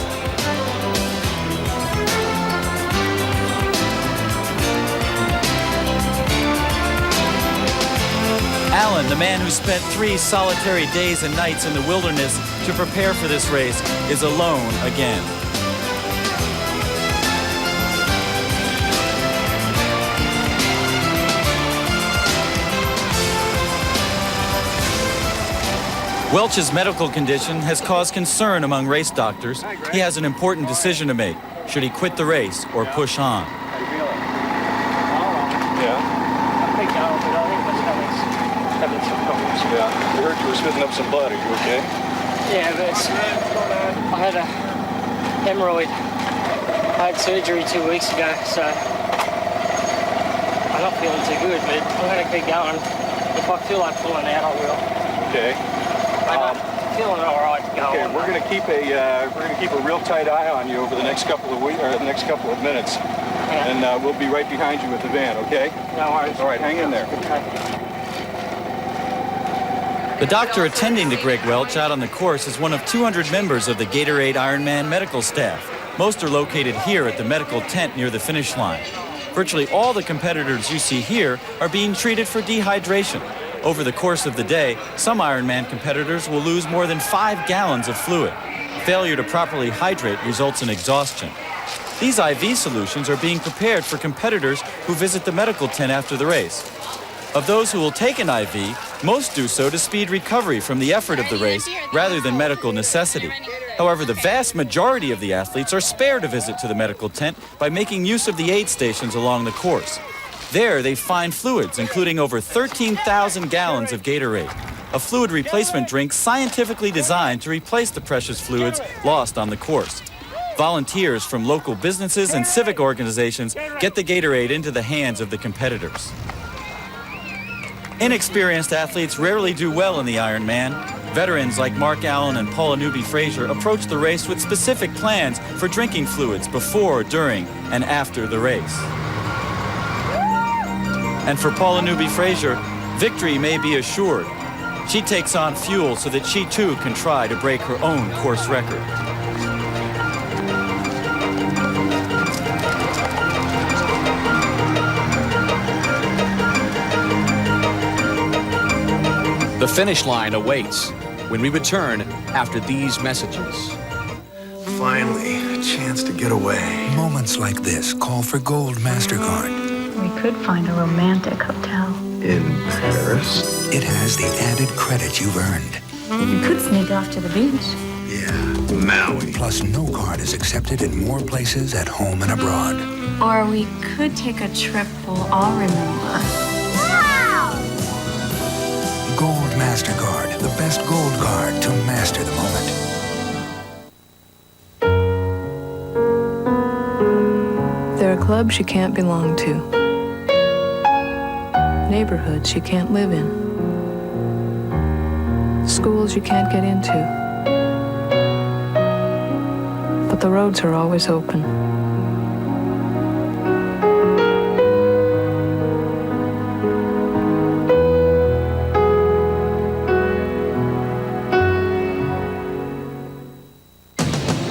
Speaker 12: Allen, the man who spent 3 solitary days and nights in the wilderness to prepare for this race, is alone again. Welch's medical condition has caused concern among race doctors. He has an important decision to make. Should he quit the race or push on?
Speaker 3: Yeah, we heard you were spitting up some blood. Are you okay?
Speaker 6: Yeah, but I had a hemorrhoid. I had surgery 2 weeks ago, so I'm not feeling too good, but I'm going to keep going. If I feel like pulling out, I will.
Speaker 3: Okay.
Speaker 6: I'm feeling all right to go.
Speaker 3: Okay, we're going to keep a real tight eye on you over the next couple of weeks or the next couple of minutes, and we'll be right behind you with the van. Okay?
Speaker 6: No worries.
Speaker 3: All right, hang in there.
Speaker 6: Okay.
Speaker 12: The doctor attending to Greg Welch out on the course is one of 200 members of the Gatorade Ironman medical staff. Most are located here at the medical tent near the finish line. Virtually all the competitors you see here are being treated for dehydration. Over the course of the day, some Ironman competitors will lose more than 5 gallons of fluid. Failure to properly hydrate results in exhaustion. These IV solutions are being prepared for competitors who visit the medical tent after the race. Of those who will take an IV, most do so to speed recovery from the effort of the race rather than medical necessity. However, the vast majority of the athletes are spared a visit to the medical tent by making use of the aid stations along the course. There, they find fluids, including over 13,000 gallons of Gatorade, a fluid replacement drink scientifically designed to replace the precious fluids lost on the course. Volunteers from local businesses and civic organizations get the Gatorade into the hands of the competitors. Inexperienced athletes rarely do well in the Ironman. Veterans like Mark Allen and Paula Newby-Fraser approach the race with specific plans for drinking fluids before, during, and after the race. And for Paula Newby-Fraser, victory may be assured. She takes on fuel so that she too can try to break her own course record.
Speaker 1: The finish line awaits when we return after these messages.
Speaker 20: Finally, a chance to get away. Moments like this call for Gold MasterCard.
Speaker 11: We could find a romantic hotel.
Speaker 20: In Paris? It has the added credit you've earned.
Speaker 11: We could sneak off to the beach.
Speaker 20: Yeah, Maui. Plus, no card is accepted in more places at home and abroad.
Speaker 11: Or we could take a trip we'll all remember.
Speaker 20: Gold MasterCard, the best gold card to master the moment.
Speaker 8: Clubs you can't belong to. Neighborhoods you can't live in. Schools you can't get into. But the roads are always open.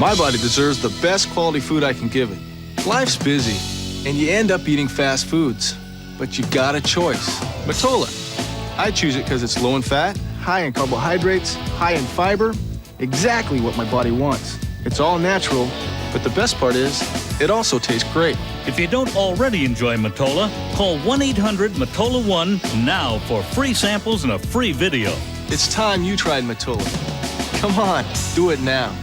Speaker 9: My body deserves the best quality food I can give it. Life's busy, and you end up eating fast foods. But you got a choice. Matola. I choose it because it's low in fat, high in carbohydrates, high in fiber, exactly what my body wants. It's all natural, but the best part is, it also tastes great.
Speaker 18: If you don't already enjoy Matola, call 1-800-MATOLA-1 now for free samples and a free video.
Speaker 9: It's time you tried Matola. Come on, do it now.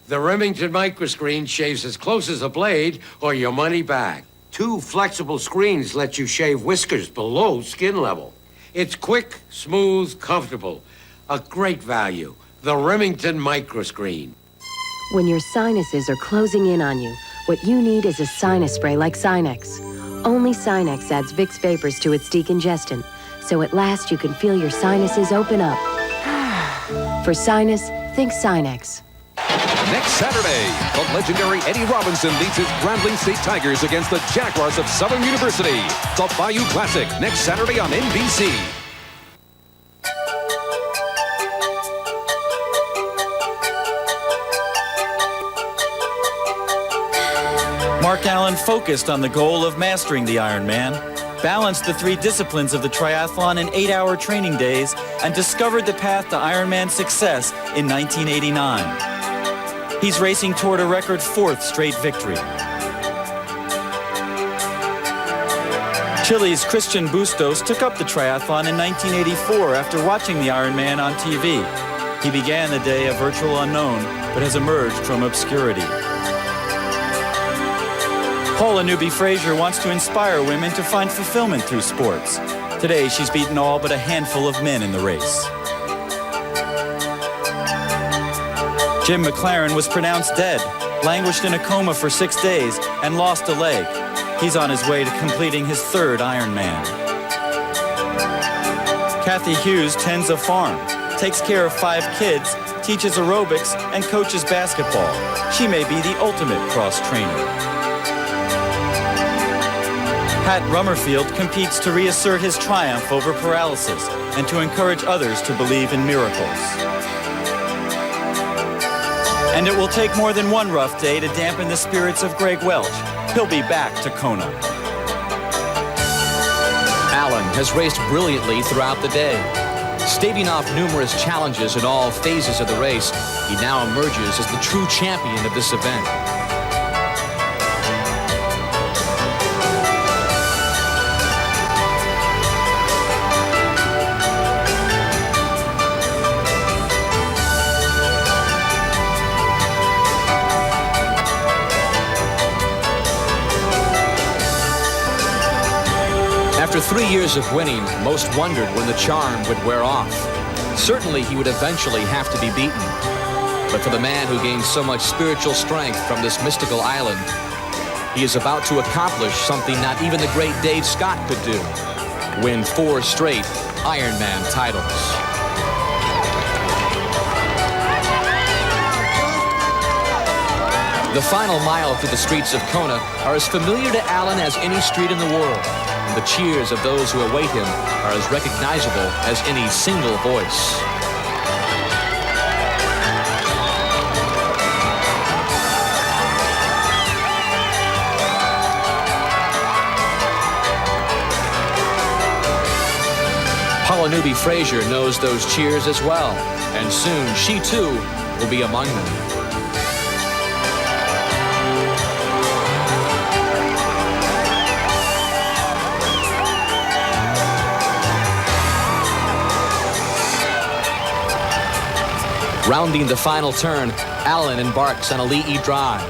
Speaker 21: The Remington microscreen shaves as close as a blade or your money back. 2 flexible screens let you shave whiskers below skin level. It's quick, smooth, comfortable. A great value. The Remington microscreen.
Speaker 25: When your sinuses are closing in on you, what you need is a sinus spray like Sinex. Only Sinex adds Vicks Vapors to its decongestant, so at last you can feel your sinuses open up. For sinus, think Sinex.
Speaker 26: Next Saturday, the legendary Eddie Robinson leads his Grambling State Tigers against the Jaguars of Southern University. The Bayou Classic, next Saturday on NBC.
Speaker 12: Mark Allen focused on the goal of mastering the Ironman, balanced the 3 disciplines of the triathlon in 8-hour training days, and discovered the path to Ironman success in 1989. He's racing toward a record 4th straight victory. Chile's Christian Bustos took up the triathlon in 1984 after watching the Ironman on TV. He began the day a virtual unknown, but has emerged from obscurity. Paula Newby-Fraser wants to inspire women to find fulfillment through sports. Today, she's beaten all but a handful of men in the race. Jim McLaren was pronounced dead, languished in a coma for 6 days, and lost a leg. He's on his way to completing his 3rd Ironman. Kathy Hughes tends a farm, takes care of 5 kids, teaches aerobics, and coaches basketball. She may be the ultimate cross-trainer. Pat Rummerfield competes to reassert his triumph over paralysis and to encourage others to believe in miracles. And it will take more than one rough day to dampen the spirits of Greg Welch. He'll be back to Kona.
Speaker 1: Allen has raced brilliantly throughout the day. Staving off numerous challenges in all phases of the race, he now emerges as the true champion of this event. After 3 years of winning, most wondered when the charm would wear off. Certainly he would eventually have to be beaten. But for the man who gained so much spiritual strength from this mystical island, he is about to accomplish something not even the great Dave Scott could do: win 4 straight Ironman titles. The final mile through the streets of Kona are as familiar to Allen as any street in the world. The cheers of those who await him are as recognizable as any single voice. Paula Newby-Fraser knows those cheers as well, and soon she too will be among them. Rounding the final turn, Allen embarks on a Leahy drive.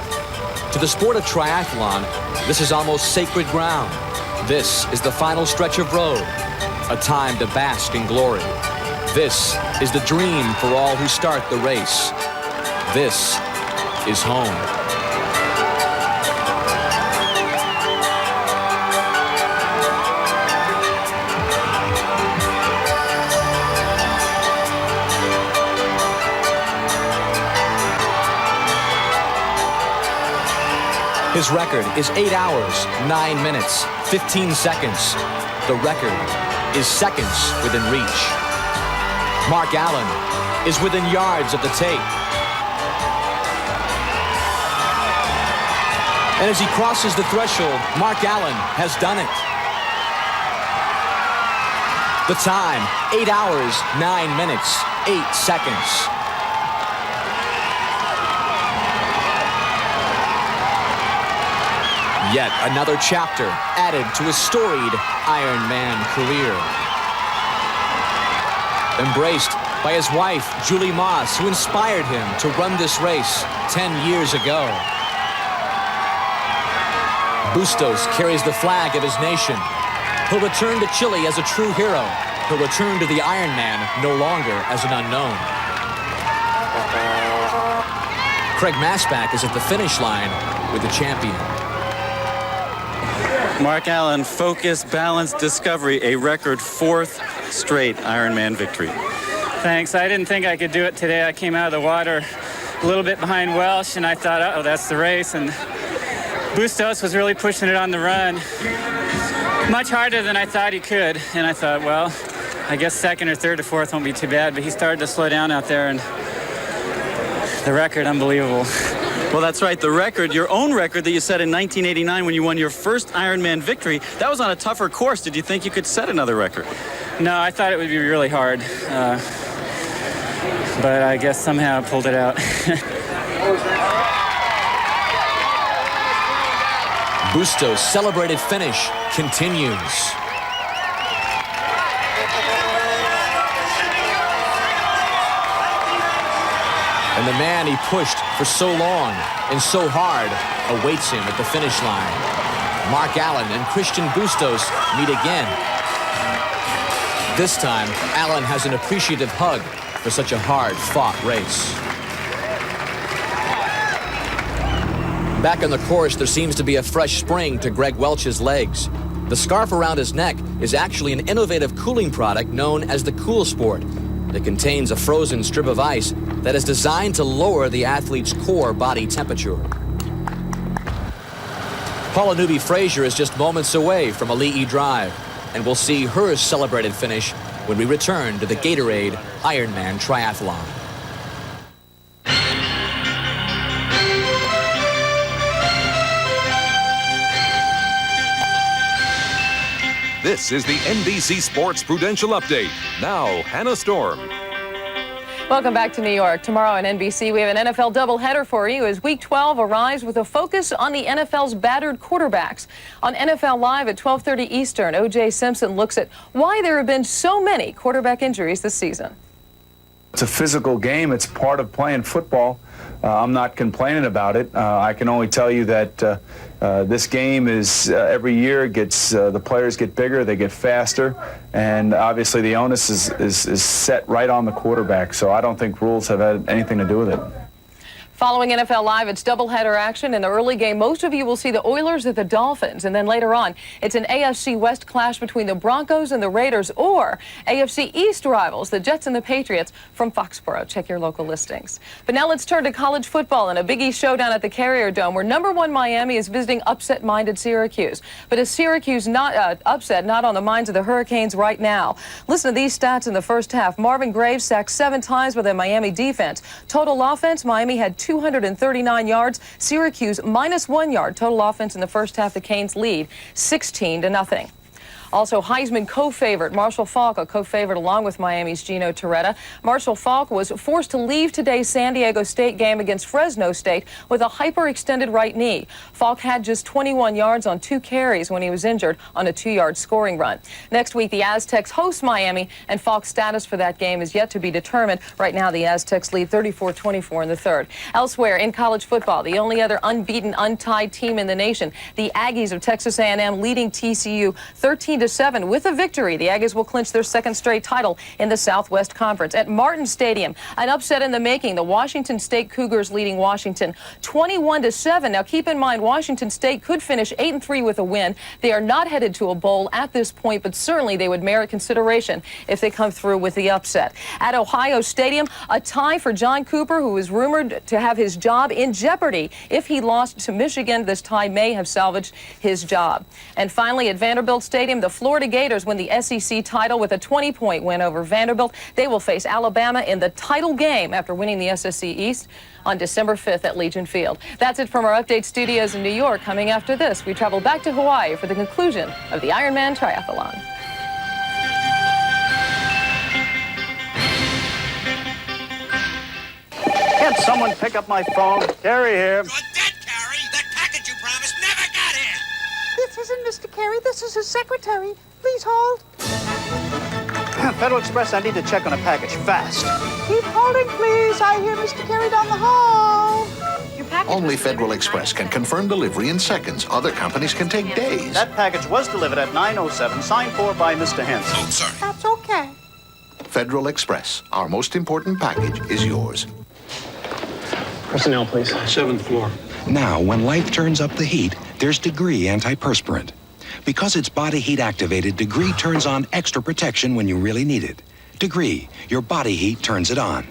Speaker 1: To the sport of triathlon, this is almost sacred ground. This is the final stretch of road, a time to bask in glory. This is the dream for all who start the race. This is home. His record is 8 hours, 9 minutes, 15 seconds. The record is seconds within reach. Mark Allen is within yards of the tape. And as he crosses the threshold, Mark Allen has done it. The time, 8 hours, 9 minutes, 8 seconds. Yet another chapter added to his storied Ironman career. Embraced by his wife, Julie Moss, who inspired him to run this race 10 years ago. Bustos carries the flag of his nation. He'll return to Chile as a true hero. He'll return to the Ironman no longer as an unknown. Craig Masbach is at the finish line with the champion.
Speaker 12: Mark Allen, focus, balance, discovery, a record 4th straight Ironman victory.
Speaker 6: Thanks. I didn't think I could do it today. I came out of the water a little bit behind Welsh, and I thought, uh-oh, that's the race. And Bustos was really pushing it on the run. Much harder than I thought he could. And I thought, well, I guess second or third or fourth won't be too bad. But he started to slow down out there, and the record, unbelievable.
Speaker 12: Well, that's right. The record, your own record that you set in 1989 when you won your first Ironman victory, that was on a tougher course. Did you think you could set another record?
Speaker 6: No, I thought it would be really hard. But I guess somehow I pulled it out.
Speaker 1: Bustos' celebrated finish continues. And the man he pushed for so long and so hard awaits him at the finish line. Mark Allen and Christian Bustos meet again. This time, Allen has an appreciative hug for such a hard-fought race. Back on the course, there seems to be a fresh spring to Greg Welch's legs. The scarf around his neck is actually an innovative cooling product known as the Cool Sport. It contains a frozen strip of ice that is designed to lower the athlete's core body temperature. Paula Newby-Fraser is just moments away from Ali'i Drive, and we'll see her celebrated finish when we return to the Gatorade Ironman Triathlon.
Speaker 26: This is the NBC Sports Prudential Update. Now, Hannah Storm.
Speaker 13: Welcome back to New York. Tomorrow on NBC, we have an NFL doubleheader for you as Week 12 arrives with a focus on the NFL's battered quarterbacks. On NFL Live at 12:30 Eastern, O.J. Simpson looks at why there have been so many quarterback injuries this season.
Speaker 14: It's a physical game. It's part of playing football. I'm not complaining about it. I can only tell you that this game is every year gets the players get bigger, they get faster, and obviously the onus is set right on the quarterback. So I don't think rules have had anything to do with it.
Speaker 13: Following NFL Live, it's doubleheader action. In the early game, most of you will see the Oilers at the Dolphins. And then later on, it's an AFC West clash between the Broncos and the Raiders, or AFC East rivals, the Jets and the Patriots, from Foxborough. Check your local listings. But now let's turn to college football and a Big East showdown at the Carrier Dome, where #1 Miami is visiting upset-minded Syracuse. But is Syracuse not upset, not on the minds of the Hurricanes right now? Listen to these stats in the first half. Marvin Graves sacked 7 times by the Miami defense. Total offense, Miami had 239 yards. Syracuse -1 yard. Total offense in the first half. The Canes lead 16-0. Also, Heisman co-favorite Marshall Faulk, a co-favorite along with Miami's Gino Torretta. Marshall Faulk was forced to leave today's San Diego State game against Fresno State with a hyperextended right knee. Faulk had just 21 yards on 2 carries when he was injured on a 2-yard scoring run. Next week, the Aztecs host Miami, and Faulk's status for that game is yet to be determined. Right now, the Aztecs lead 34-24 in the third. Elsewhere in college football, the only other unbeaten, untied team in the nation, the Aggies of Texas A&M leading TCU 13 19-7. With a victory, the Aggies will clinch their second straight title in the Southwest Conference. At Martin Stadium, an upset in the making. The Washington State Cougars leading Washington 21-7. Now keep in mind, Washington State could finish 8-3 with a win. They are not headed to a bowl at this point, but certainly they would merit consideration if they come through with the upset. At Ohio Stadium, a tie for John Cooper, who is rumored to have his job in jeopardy. If he lost to Michigan, this tie may have salvaged his job. And finally, at Vanderbilt Stadium, the Florida Gators win the SEC title with a 20-point win over Vanderbilt. They will face Alabama in the title game after winning the SEC East on December 5th at Legion Field. That's it from our Update studios in New York. Coming after this, we travel back to Hawaii for the conclusion of the Ironman Triathlon.
Speaker 4: Can't someone pick up my phone? Carrie here.
Speaker 16: This isn't Mr. Carey. This is his secretary. Please hold.
Speaker 4: Federal Express, I need to check on a package fast.
Speaker 16: Keep holding, please. I hear Mr. Carey down the hall. Your package
Speaker 2: Only Federal Express can confirm delivery in seconds. Other companies can take days.
Speaker 4: That package was delivered at 9:07, signed for by Mr. Hanson.
Speaker 2: Oh, sorry.
Speaker 16: That's okay.
Speaker 2: Federal Express, our most important package is yours.
Speaker 4: Personnel, please. 7th floor.
Speaker 20: Now, when life turns up the heat, there's Degree antiperspirant. Because it's body heat activated, Degree turns on extra protection when you really need it. Degree, your body heat turns it on.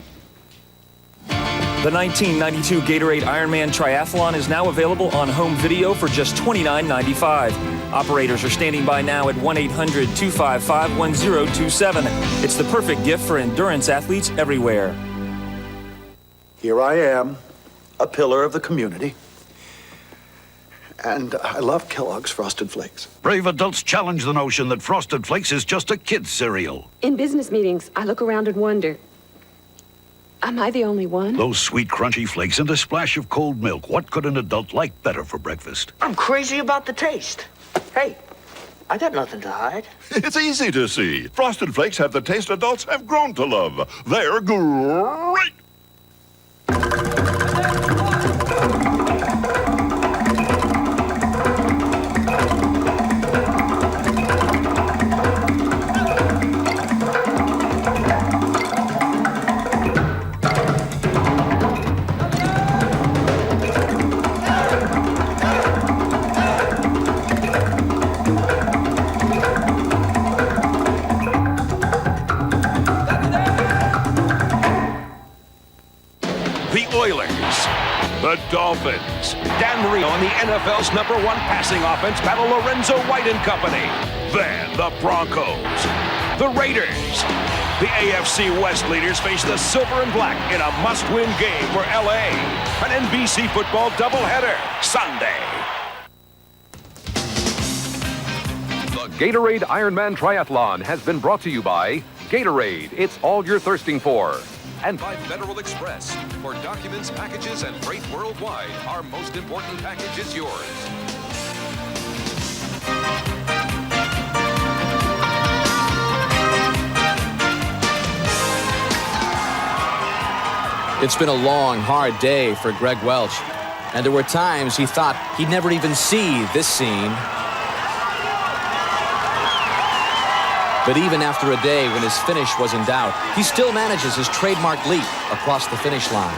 Speaker 19: The 1992 Gatorade Ironman Triathlon is now available on home video for just $29.95. Operators are standing by now at 1-800-255-1027. It's the perfect gift for endurance athletes everywhere.
Speaker 22: Here I am, a pillar of the community. And I love Kellogg's Frosted Flakes.
Speaker 23: Brave adults challenge the notion that Frosted Flakes is just a kid's cereal.
Speaker 17: In business meetings, I look around and wonder, am I the only one?
Speaker 23: Those sweet, crunchy flakes and a splash of cold milk. What could an adult like better for breakfast?
Speaker 16: I'm crazy about the taste. Hey, I got nothing to hide.
Speaker 24: It's easy to see. Frosted Flakes have the taste adults have grown to love. They're great.
Speaker 10: The Dolphins. Dan Marino and the NFL's #1 passing offense battle Lorenzo White and company. Then the Broncos. The Raiders. The AFC West leaders face the Silver and Black in a must-win game for LA. An NBC football doubleheader Sunday.
Speaker 26: The Gatorade Ironman Triathlon has been brought to you by Gatorade. It's all you're thirsting for. And by Federal Express. For documents, packages, and freight worldwide, our most important package is yours.
Speaker 1: It's been a long, hard day for Greg Welch, and there were times he thought he'd never even see this scene. But even after a day when his finish was in doubt, he still manages his trademark leap across the finish line.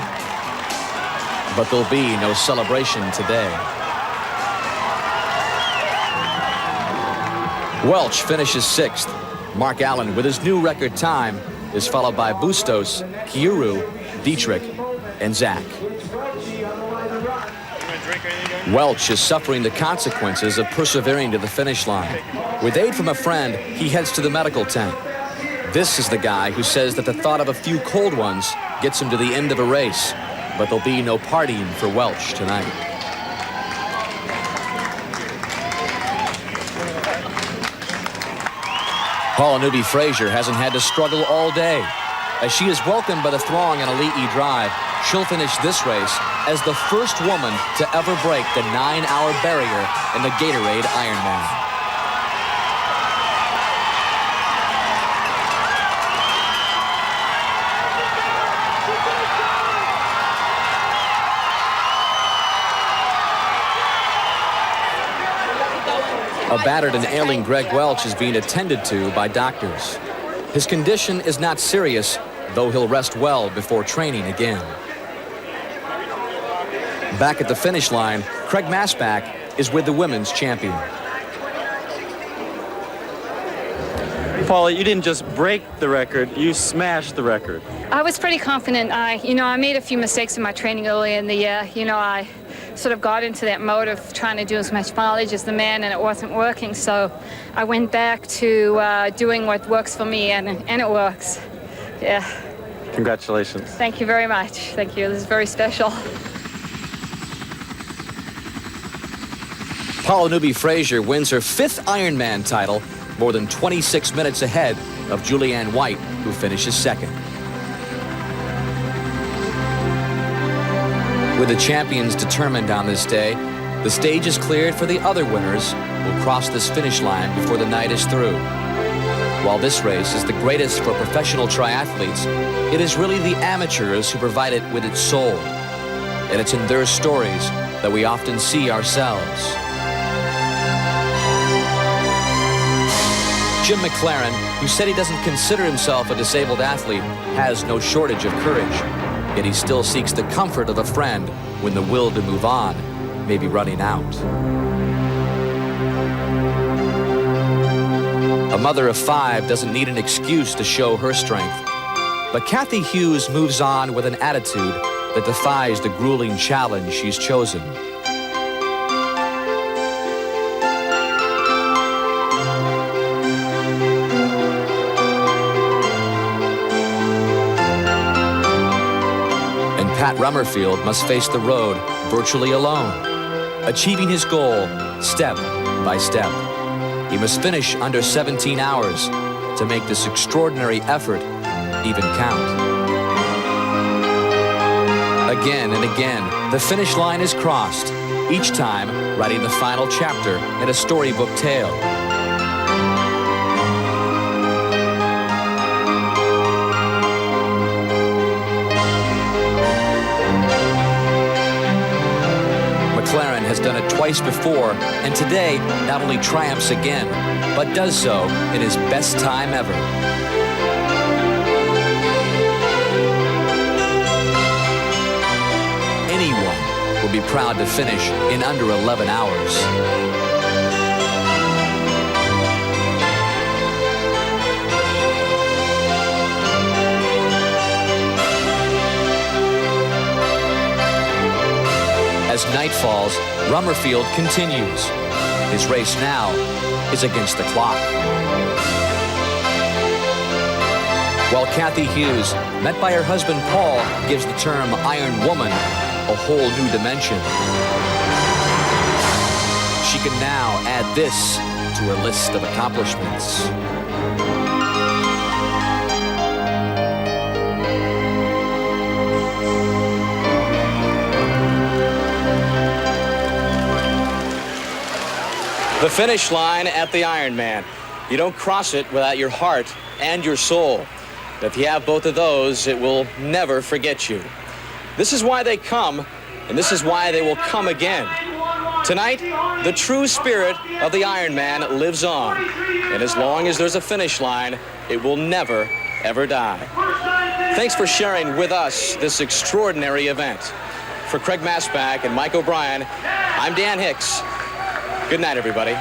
Speaker 1: But there'll be no celebration today. Welch finishes 6th. Mark Allen, with his new record time, is followed by Bustos, Kiuru, Dietrich, and Zach. Welch is suffering the consequences of persevering to the finish line. With aid from a friend, he heads to the medical tent. This is the guy who says that the thought of a few cold ones gets him to the end of a race. But there'll be no partying for Welch tonight. Paula Newby-Frazier hasn't had to struggle all day. As she is welcomed by the throng on Elite E Drive, she'll finish this race as the first woman to ever break the 9-hour barrier in the Gatorade Ironman. A battered and ailing Greg Welch is being attended to by doctors. His condition is not serious, though he'll rest well before training again. Back at the finish line, Craig Masbach is with the women's champion.
Speaker 12: Paula, you didn't just break the record, you smashed the record.
Speaker 3: I was pretty confident. I made a few mistakes in my training earlier in the year. I sort of got into that mode of trying to do as much mileage as the men, and it wasn't working. So I went back to doing what works for me, and it works. Yeah.
Speaker 12: Congratulations.
Speaker 3: Thank you very much. Thank you. This is very special.
Speaker 1: Paula Newby-Fraser wins her 5th Ironman title, more than 26 minutes ahead of Julianne White, who finishes 2nd. With the champions determined on this day, the stage is cleared for the other winners who will cross this finish line before the night is through. While this race is the greatest for professional triathletes, it is really the amateurs who provide it with its soul. And it's in their stories that we often see ourselves. Jim McLaren, who said he doesn't consider himself a disabled athlete, has no shortage of courage. Yet he still seeks the comfort of a friend when the will to move on may be running out. A mother of 5 doesn't need an excuse to show her strength. But Kathy Hughes moves on with an attitude that defies the grueling challenge she's chosen. Pat Rummerfield must face the road virtually alone, achieving his goal step by step. He must finish under 17 hours to make this extraordinary effort even count. Again and again, the finish line is crossed, each time writing the final chapter in a storybook tale. McLaren has done it twice before, and today not only triumphs again, but does so in his best time ever. Anyone will be proud to finish in under 11 hours. As night falls, Rummerfield continues. His race now is against the clock. While Kathy Hughes, met by her husband Paul, gives the term Iron Woman a whole new dimension. She can now add this to her list of accomplishments. The finish line at the Ironman. You don't cross it without your heart and your soul. If you have both of those, it will never forget you. This is why they come, and this is why they will come again. Tonight, the true spirit of the Ironman lives on. And as long as there's a finish line, it will never, ever die. Thanks for sharing with us this extraordinary event. For Craig Masbach and Mike O'Brien, I'm Dan Hicks. Good night, everybody.